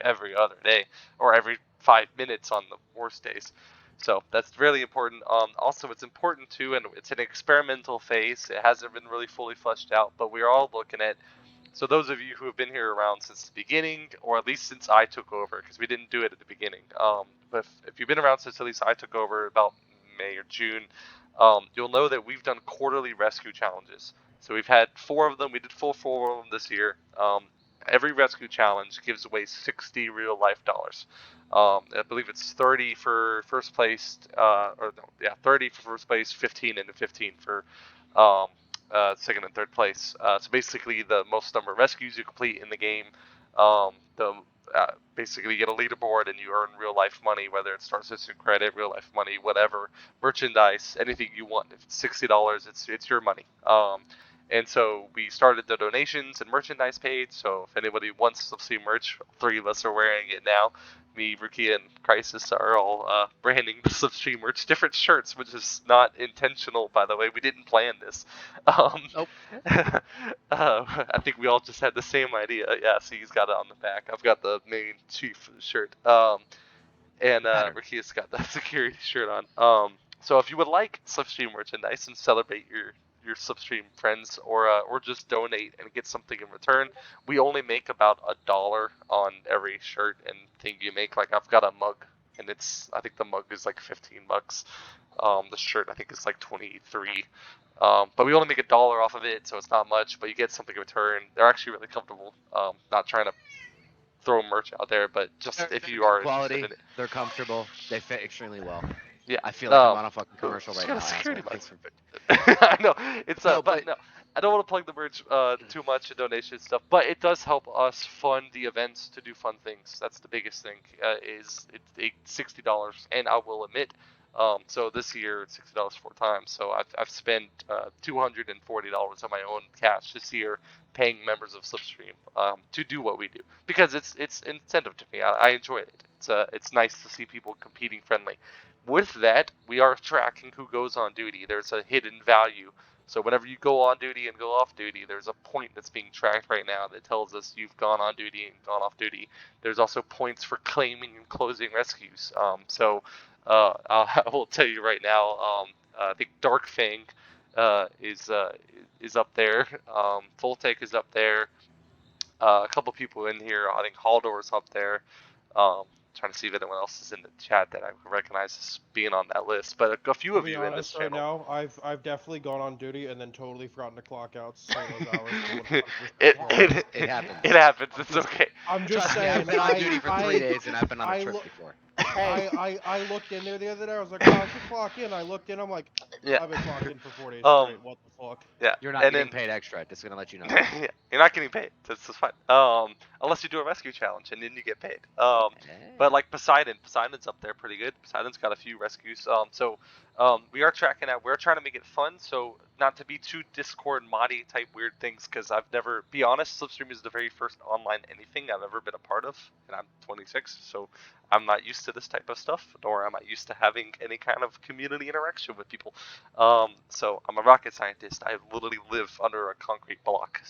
every other day or every 5 minutes on the worst days. So that's really important. Also, it's important too, and it's an experimental phase. It hasn't been really fully fleshed out, but we're all looking at. So those of you who have been here around since the beginning, or at least since I took over, because we didn't do it at the beginning. But if you've been around since at least I took over about May or June, you'll know that we've done quarterly rescue challenges. So we've had 4 of them. We did full 4 of them this year. Every rescue challenge gives away 60 real life dollars. I believe it's 30 for first place, 30 for first place, 15 and 15 for second and third place. So basically, the most number of rescues you complete in the game, basically you get a leaderboard and you earn real life money, whether it's Star Citizen credit, real life money, whatever, merchandise, anything you want. If it's $60, it's your money. And so we started the donations and merchandise page. So if anybody wants to see merch, 3 of us are wearing it now. Me, Rukia, and Crisis are all branding the Slipstream merch, different shirts, which is not intentional, by the way. We didn't plan this. Nope. I think we all just had the same idea. Yeah, see, he's got it on the back. I've got the main chief shirt. And Rukia's got the security shirt on. So if you would like Slipstream merchandise and celebrate your Slipstream friends, or just donate and get something in return, we only make about $1 on every shirt and thing you make. Like I've got a mug, and I think the mug is like $15. The shirt I think is like 23. But we only make $1 off of it, so it's not much. But you get something in return. They're actually really comfortable. Not trying to throw merch out there, but just if They're you good are quality, interested in it. they're comfortable, they fit extremely well. Yeah. I feel like I'm on a fucking commercial just right got now, a security asshole. box. Thanks for... I know it's No, but no, I don't want to plug the merch too much and donation stuff, but it does help us fund the events to do fun things. That's the biggest thing. Is it's $60, and I will admit, so this year it's $60 4 times. So I've spent $240 of my own cash this year paying members of Slipstream to do what we do because it's incentive to me. I enjoy it. It's nice to see people competing friendly. With that, we are tracking who goes on duty. There's a hidden value. So whenever you go on duty and go off duty, there's a point that's being tracked right now that tells us you've gone on duty and gone off duty. There's also points for claiming and closing rescues. I will tell you right now, I think Dark Fang is up there. Voltec is up there. A couple people in here. I think Haldor's up there. Trying to see if anyone else is in the chat that I recognize as being on that list. But a few To of be you in this honest, right channel. now, I've definitely gone on duty and then totally forgotten to clock out. So those hours. are 100% it wrong. happens. It happens. It's okay. I'm just Trust me, saying. I've been on duty for 3 days and I've been on a trip before. I looked in there the other day. I was like, oh, I should clock in. I looked in. I'm like, Yeah. I've been clocked in for 4 days straight. What the fuck? Yeah. You're not getting paid extra. Just gonna let you know. Yeah, you're not getting paid. That's fine. Unless you do a rescue challenge and then you get paid. But like Poseidon's up there pretty good. Poseidon's got a few rescues. We are tracking that. We're trying to make it fun, so not to be too Discord moddy type weird things. Because I've never, be honest, Slipstream is the very first online anything I've ever been a part of, and I'm 26, so I'm not used to this type of stuff, nor am I used to having any kind of community interaction with people. So I'm a rocket scientist. I literally live under a concrete block.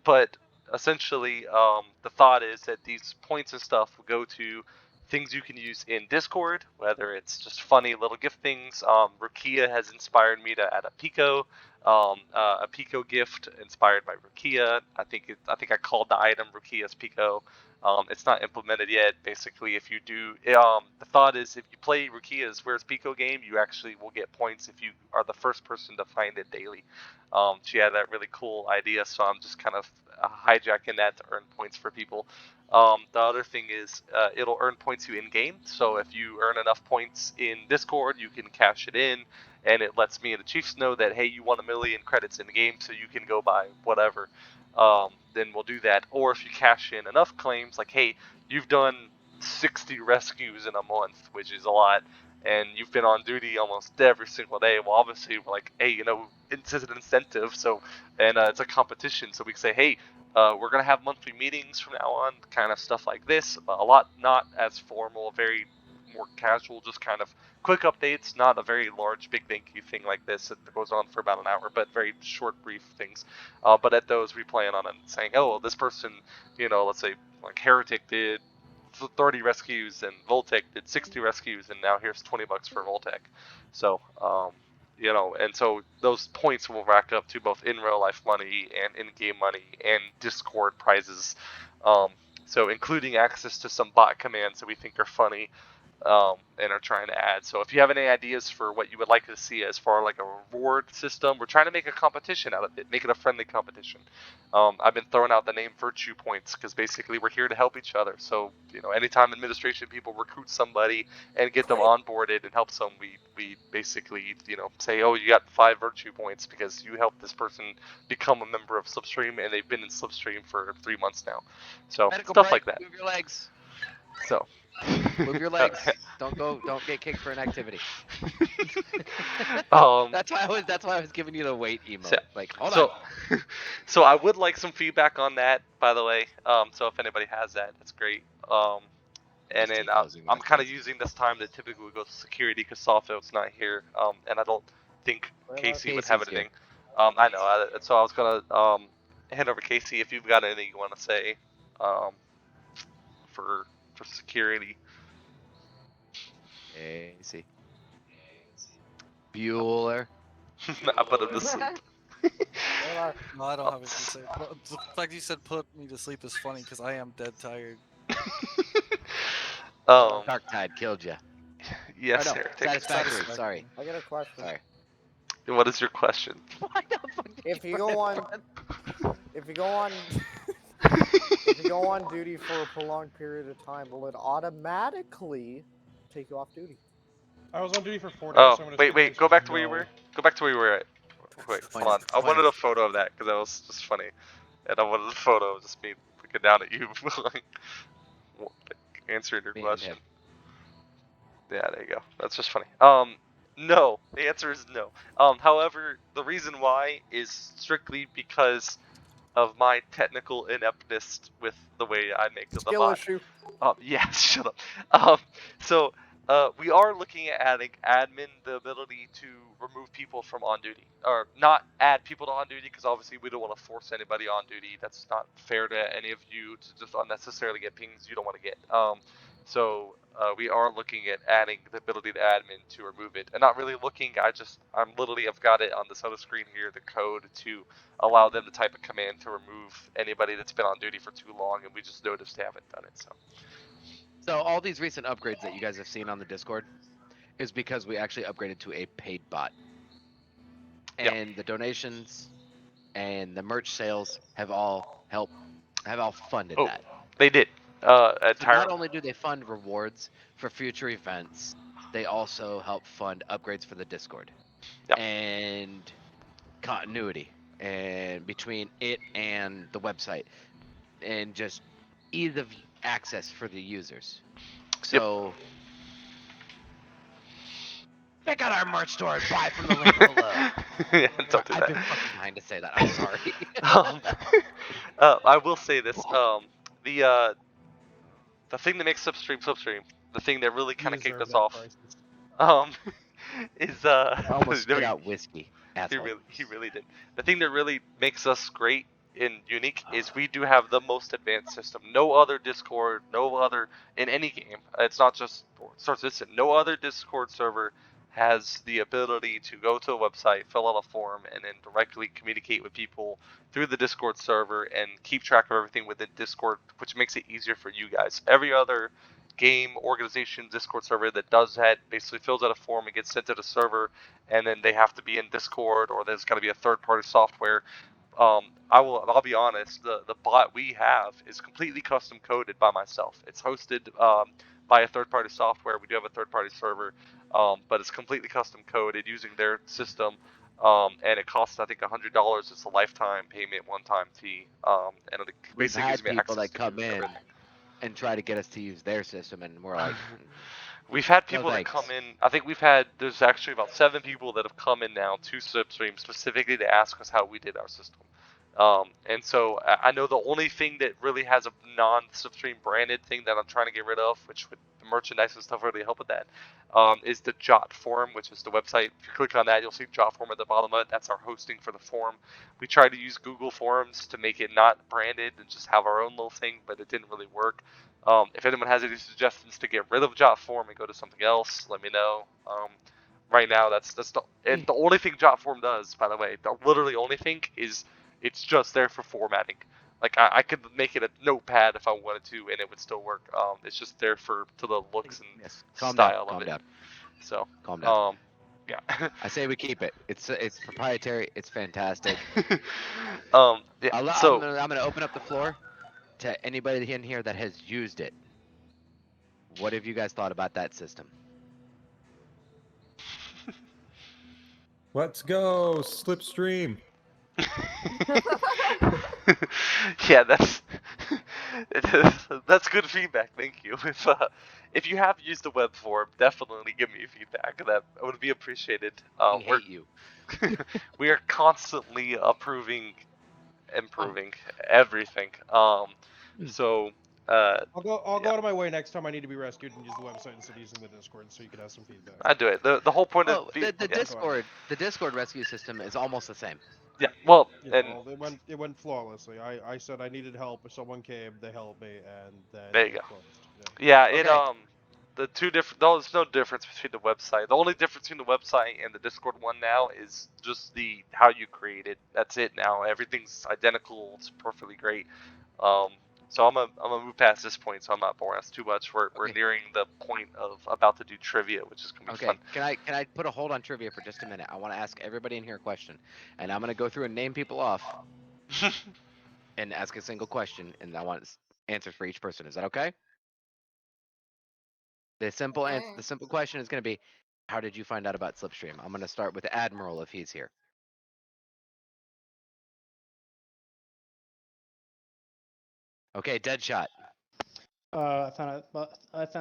But essentially, the thought is that these points and stuff will go to things you can use in Discord, whether it's just funny little gift things. Rukia has inspired me to add a Pico gift inspired by Rukia. I think I called the item Rukia's Pico. It's not implemented yet. Basically, if you do, the thought is if you play Rukia's Where's Pico game, you actually will get points if you are the first person to find it daily. She had that really cool idea, so I'm just kind of hijacking that to earn points for people. The other thing is it'll earn points you in game. So if you earn enough points in Discord, you can cash it in, and it lets me and the Chiefs know that hey, you won 1 million credits in the game, so you can go buy whatever. Then we'll do that. Or if you cash in enough claims, like hey, you've done 60 rescues in a month, which is a lot, and you've been on duty almost every single day. Well, obviously we're like, hey, it's an incentive, so and it's a competition, so we can say, hey, we're gonna have monthly meetings from now on, kind of stuff like this. A lot not as formal, very more casual, just kind of quick updates, not a very large, big thank you thing like this that goes on for about an hour, but very short, brief things. But at those, we plan on saying, oh, well, this person, let's say like Heretic did 30 rescues and Voltec did 60 rescues, and now here's $20 for Voltec. So, and so those points will rack up to both in real life money and in-game money and Discord prizes. So including access to some bot commands that we think are funny and are trying to add. So if you have any ideas for what you would like to see as far like a reward system, we're trying to make a competition out of it, make it a friendly competition. I've been throwing out the name Virtue Points because basically we're here to help each other. So anytime administration people recruit somebody and get them onboarded and help them, we basically say, oh, you got 5 Virtue Points because you helped this person become a member of Slipstream and they've been in Slipstream for 3 months now. So Medical stuff break, like that. Move your legs. So. Move your legs. Don't get kicked for inactivity. That's why I was giving you the wait emote. Hold on. So I would like some feedback on that, by the way. So if anybody has that, that's great. And then I'm kind of using this time to typically go to security because Sawfield's not here. And I don't think Casey would have anything. I know. So I was gonna hand over Casey if you've got anything you want to say for security. Casey. Bueller. I put him to sleep. No, I don't have anything to say. The fact you said put me to sleep is funny because I am dead tired. Dark Tide killed you. Yes, no, sir. Satisfactory. Sorry. I got a question. Sorry. What is your question? If you go on, If you go on duty for a prolonged period of time, will it automatically take you off duty? I was on duty for 4 days, Oh, so I'm gonna wait, assume the wait. answer Go is back to where you no. were. Go back to where you were at. Wait, hold on. I wanted a photo of that because that was just funny, and I wanted a photo of just me looking down at you, like, answering your Me and question. him. Yeah, there you go. That's just funny. No. The answer is no. However, the reason why is strictly because of my technical ineptness with the way I make the Skill bot. issue. Yeah, shut up. So we are looking at adding admin the ability to remove people from on duty, or not add people to on duty, because obviously we don't want to force anybody on duty. That's not fair to any of you to just unnecessarily get pings you don't want to get. So we are looking at adding the ability to admin to remove it, and not really looking. I'm literally I've got it on this other screen here, the code to allow them to type a command to remove anybody that's been on duty for too long, and we just noticed they haven't done it. So all these recent upgrades that you guys have seen on the Discord is because we actually upgraded to a paid bot. And the donations and the merch sales have all funded that. They did. So Entirely. not only do they fund rewards for future events, they also help fund upgrades for the Discord. And continuity and between it and the website, and just ease of access for the users. So check out our merch store and buy from the link below. Yeah, don't do I've that. been fucking dying to say that. I'm sorry. I will say this. The thing that makes Slipstream, the thing that really kind of kicked us off, is I almost spit out whiskey. Asshole. He really did. The thing that really makes us great and unique is we do have the most advanced system. No other Discord, no other in any game. It's not just Star Citizen. No other Discord server has the ability to go to a website, fill out a form, and then directly communicate with people through the Discord server and keep track of everything within Discord, which makes it easier for you guys. Every other game, organization, Discord server that does that basically fills out a form and gets sent to the server, and then they have to be in Discord, or there's got to be a third-party software. I'll be honest, the bot we have is completely custom coded by myself. It's hosted by a third-party software. We do have a third-party server, but it's completely custom coded using their system, and it costs I think $100. It's a lifetime payment, one-time fee, and it We've basically gives had me people access that to come in everything. and try to get us to use their system, and we're like, We've had no people that thanks. come in. I think there's actually about 7 people that have come in now to Slipstream specifically to ask us how we did our system. And so I know the only thing that really has a non-Slipstream branded thing that I'm trying to get rid of, which with the merchandise and stuff really help with that, is the Jot forum, which is the website. If you click on that, you'll see Jot forum at the bottom of it. That's our hosting for the forum. We tried to use Google Forms to make it not branded and just have our own little thing, but it didn't really work. If anyone has any suggestions to get rid of Jot form and go to something else, let me know. Right now, that's the only thing Jot form does. By the way, the literally only thing is it's just there for formatting. Like I could make it a notepad if I wanted to, and it would still work. It's just there for the looks and style of it. Calm down. So calm down. Yeah. I say we keep it. It's proprietary. It's fantastic. Yeah. I'm gonna open up the floor to anybody in here that has used it. What have you guys thought about that system? Let's go, Slipstream. Yeah, that's good feedback. Thank you. If you have used the web form, definitely give me feedback. That would be appreciated. I hate you. We are constantly improving everything. So. I'll go out of my way next time I need to be rescued and use the website instead of using the Discord, so you can have some feedback. I do it. The whole point of the Discord rescue system is almost the same. Yeah. Well, it went flawlessly. I said I needed help. Someone came, they helped me, and then there you it go. closed. Yeah. The two different. There's no difference between the website. The only difference between the website and the Discord one now is just how you create it. That's it now. Everything's identical. It's perfectly great. So I'm gonna move past this point, so I'm not boring us too much. We're nearing the point of about to do trivia, which is gonna be fun. Can I put a hold on trivia for just a minute? I want to ask everybody in here a question, and I'm gonna go through and name people off. and ask a single question, and I want answers for each person. Is that okay? The simple answer, the simple question is going to be, how did you find out about Slipstream? I'm going to start with Admiral if he's here. Okay, Deadshot. I found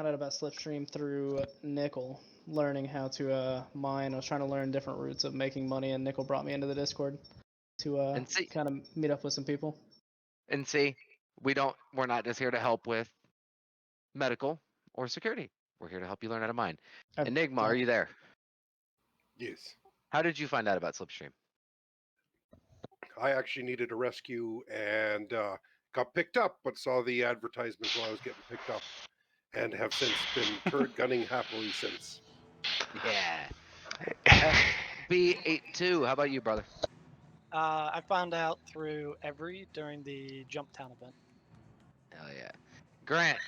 out about Slipstream through Nickel, learning how to mine. I was trying to learn different routes of making money, and Nickel brought me into the Discord to kind of meet up with some people. And see, we're not just here to help with medical or security. We're here to help you learn how to mine. Enigma, are you there? Yes. How did you find out about Slipstream? I actually needed a rescue and got picked up, but saw the advertisement while I was getting picked up, and have since been turret gunning happily since. Yeah. FB82, how about you, brother? I found out through Every during the Jump Town event. Hell yeah. Grant.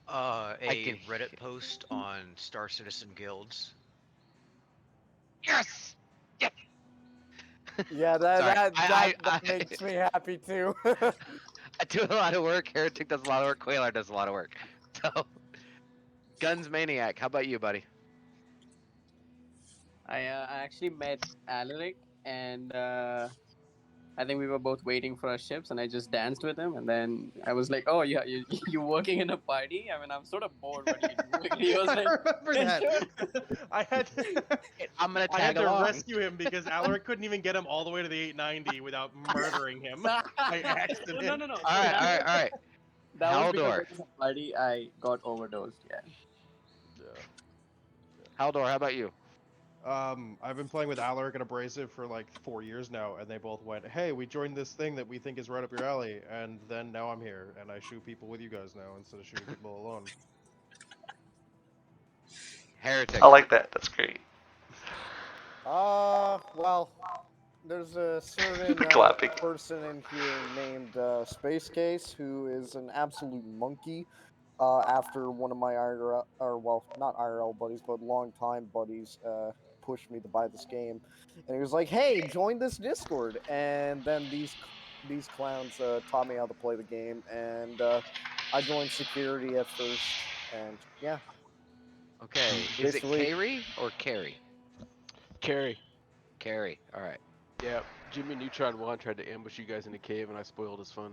A Reddit post on Star Citizen Guilds. Yes! Yes! Yeah, that makes me happy too. I do a lot of work. Heretic does a lot of work. Quailar does a lot of work. So, Guns Maniac, how about you, buddy? I actually met Alaric, and I think we were both waiting for our ships, and I just danced with him, and then I was like, "Oh, yeah, you're working in a party? I mean, I'm sort of bored. What are you doing?" He was like, I remember that. I had I'm gonna I had tag to along. rescue him because Alaric couldn't even get him all the way to the 890 without murdering him by accident. No. All right. That was because Haldor. it was a party. I got overdosed. Yeah. Haldor, how about you? I've been playing with Alaric and Abrasive for like 4 years now, and they both went, "Hey, we joined this thing that we think is right up your alley," and then now I'm here, and I shoot people with you guys now instead of shooting people alone. Heretic. I like that. That's great. Well, there's a certain Clapping. person in here named Space Case who is an absolute monkey. After one of my IRL, or well, not IRL buddies, but longtime buddies, pushed me to buy this game, and he was like, "Hey, join this Discord." And then these clowns taught me how to play the game, and I joined security at first, and yeah. Okay, is it Basically- Carrie or Carrie? Carrie. Carrie, alright. Yeah, Jimmy Neutron 1 tried to ambush you guys in a cave, and I spoiled his fun.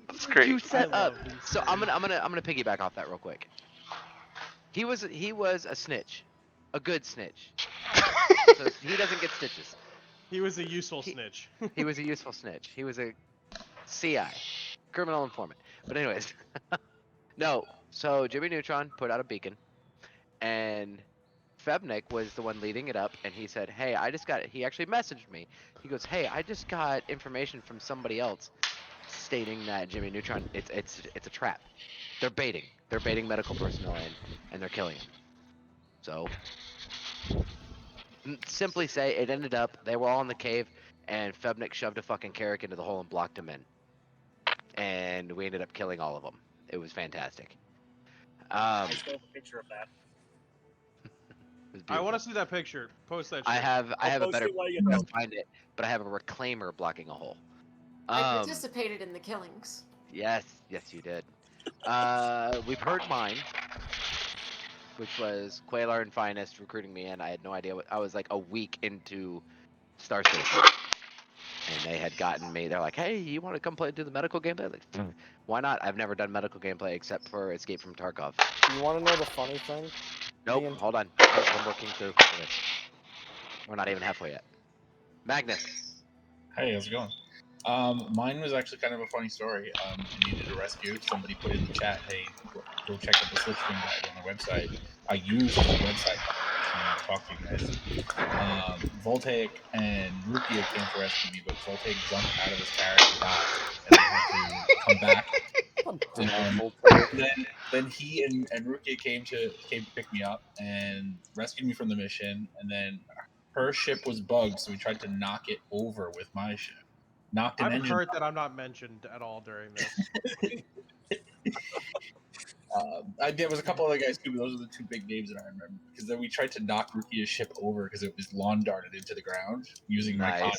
That's great. You set up. So I'm gonna piggyback off that real quick. He was a snitch, a good snitch. So he doesn't get stitches. He was a useful snitch. He was a useful snitch. He was a CI, criminal informant. But anyways, no. So Jimmy Neutron put out a beacon, and Febnik was the one leading it up, and he said, "Hey, I just got it." He actually messaged me. He goes, "Hey, I just got information from somebody else, stating that Jimmy Neutron, it's a trap. They're baiting medical personnel in, and they're killing him." So, simply say, it ended up they were all in the cave, and Febnik shoved a fucking Carrick into the hole and blocked him in, and we ended up killing all of them. It was fantastic. I still have a picture of that. I want to see that picture. Post that shit. I have a post better it while you I'll know. find it, but I have a reclaimer blocking a hole. I participated in the killings. Yes, you did. We've heard mine, which was Quailar and Finest recruiting me in. I had no idea I was like a week into Star Citizen, and they had gotten me. They're like, "Hey, you want to come do the medical gameplay?" Like, why not? I've never done medical gameplay except for Escape from Tarkov. You want to know the funny thing? Nope. Hold on. I'm working through this. We're not even halfway yet. Magnus. Hey, how's it going? Mine was actually kind of a funny story. I needed a rescue. Somebody put in the chat, "Hey, go check out the Slipstream guide on the website." I used the website to talk to you guys. Voltaic and Rukia came to rescue me, but Voltaic jumped out of his carriage and died, and I had to come back. Then he and Rukia came to pick me up and rescued me from the mission, and then her ship was bugged, so we tried to knock it over with my ship. Knocked an I'm engine hurt out. that I'm not mentioned at all during this. There was a couple other guys too, but those are the two big names that I remember. Because then we tried to knock Rukia's ship over because it was lawn darted into the ground using my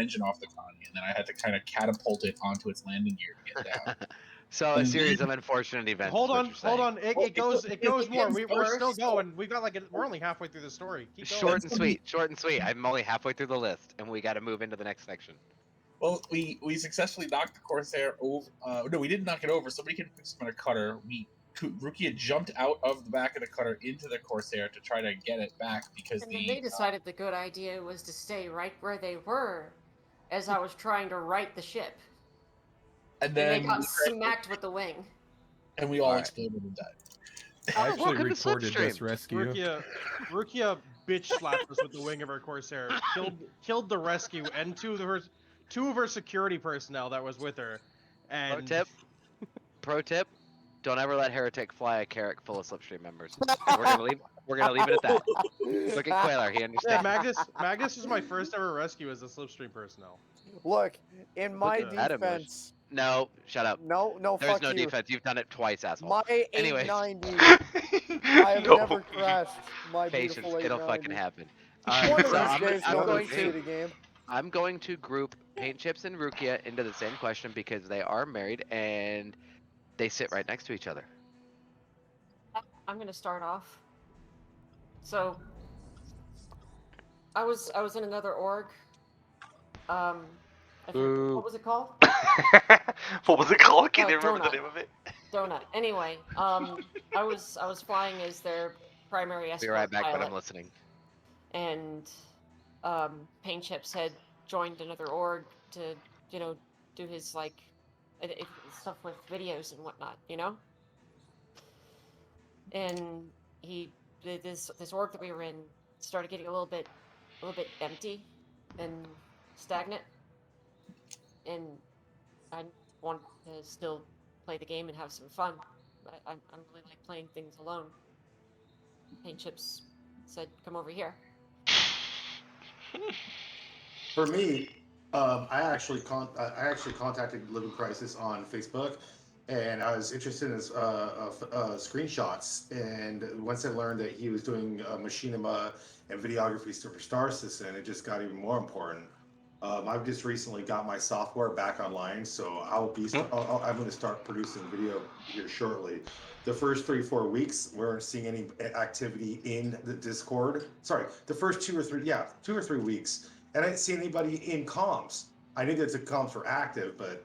engine off the Connie, and then I had to kind of catapult it onto its landing gear to get down. So a series of unfortunate events. Hold is what on, you're hold saying. on. It goes more. gets We're still worse. going. We've got we're only halfway through the story. Keep going. Short and sweet. Short and sweet. I'm only halfway through the list, and we got to move into the next section. Well, we successfully knocked the Corsair over. No, we didn't knock it over. Somebody had fixed him on a cutter. Rukia jumped out of the back of the cutter into the Corsair to try to get it back because And then they decided the good idea was to stay right where they were, as I was trying to right the ship. And they got smacked with the wing. And we all exploded and died. I actually recorded this rescue. Rukia bitch slapped us with the wing of her Corsair. Killed the rescue and two of her security personnel that was with her. And Pro tip. Don't ever let Heretic fly a carrack full of Slipstream members. We're gonna leave it at that. Look at Quailar, he understands. Yeah, Magnus was my first ever rescue as a Slipstream personnel. Look, in my defense. No, shut up. No, There's fuck no you. defense. You've done it twice, asshole. My Anyways. 890. I have never crashed my Patience, beautiful 890. it'll fucking happen. One of So these days, I'm going to group Paint Chips and Rukia into the same question because they are married and they sit right next to each other. I'm gonna start off. So, I was in another org. What was it called? What was it called? Can you remember Donut. the name of it? Donut. Anyway, I was flying as their primary escort Be right back, pilot. but I'm listening. And Paint Chips had joined another org to, do his stuff with videos and whatnot, And this org that we were in started getting a little bit empty and stagnant, and I wanted to still play the game and have some fun. But I really like playing things alone. Paint Chips said, "Come over here." For me, I actually contacted Living Crisis on Facebook, and I was interested in his screenshots. And once I learned that he was doing machinima and videography for Star Citizen, it just got even more important. I've just recently got my software back online, so I'm going to start producing video here shortly. The first 3-4 weeks, we weren't seeing any activity in the Discord. Sorry, the first 2 or 3 weeks, and I didn't see anybody in comms. I knew that the comms were active, but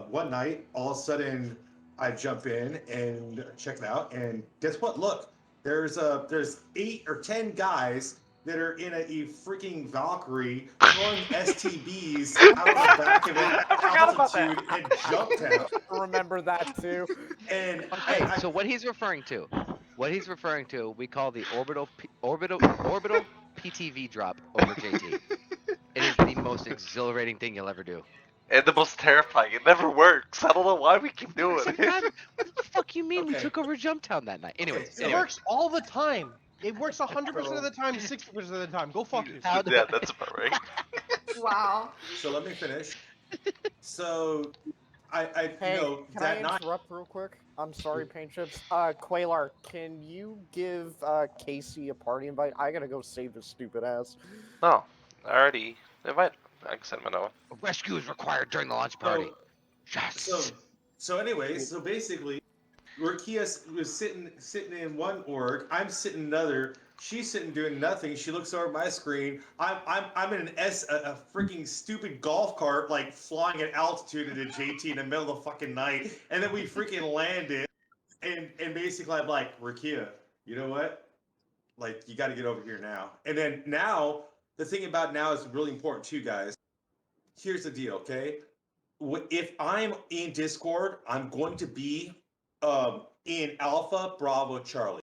one night, all of a sudden, I jump in and check it out, and guess what? Look, there's 8 or 10 guys that are in a freaking Valkyrie throwing STBs out of the back of it, altitude, and jump down. I remember that too. And okay, so what he's referring to, we call the orbital PTV drop over JT. It is the most exhilarating thing you'll ever do. And the most terrifying. It never works. I don't know why we keep doing it. What the fuck you mean? We took over Jumptown that night. Anyways, It works all the time. It works 100% of the time, 60% of the time. Go fuck yourself. Yeah, that's about right. Wow. So let me finish. So, Hey, can that I night. interrupt real quick? I'm sorry, Paint Chips. Quailar, can you give Casey a party invite? I gotta go save his stupid ass. No, I already invited. I can send him another one. A rescue is required during the launch party. So anyways, so basically, Rukia was sitting in one org. I'm sitting in another. She's sitting doing nothing. She looks over my screen. I'm in a freaking stupid golf cart, like flying at altitude at a JT in the middle of the fucking night, and then we freaking landed. And basically, I'm like, Rukia, you know what? Like, you got to get over here now. And then now, the thing about now is really important too, guys. Here's the deal, okay? If I'm in Discord, I'm going to be in Alpha Bravo Charlie.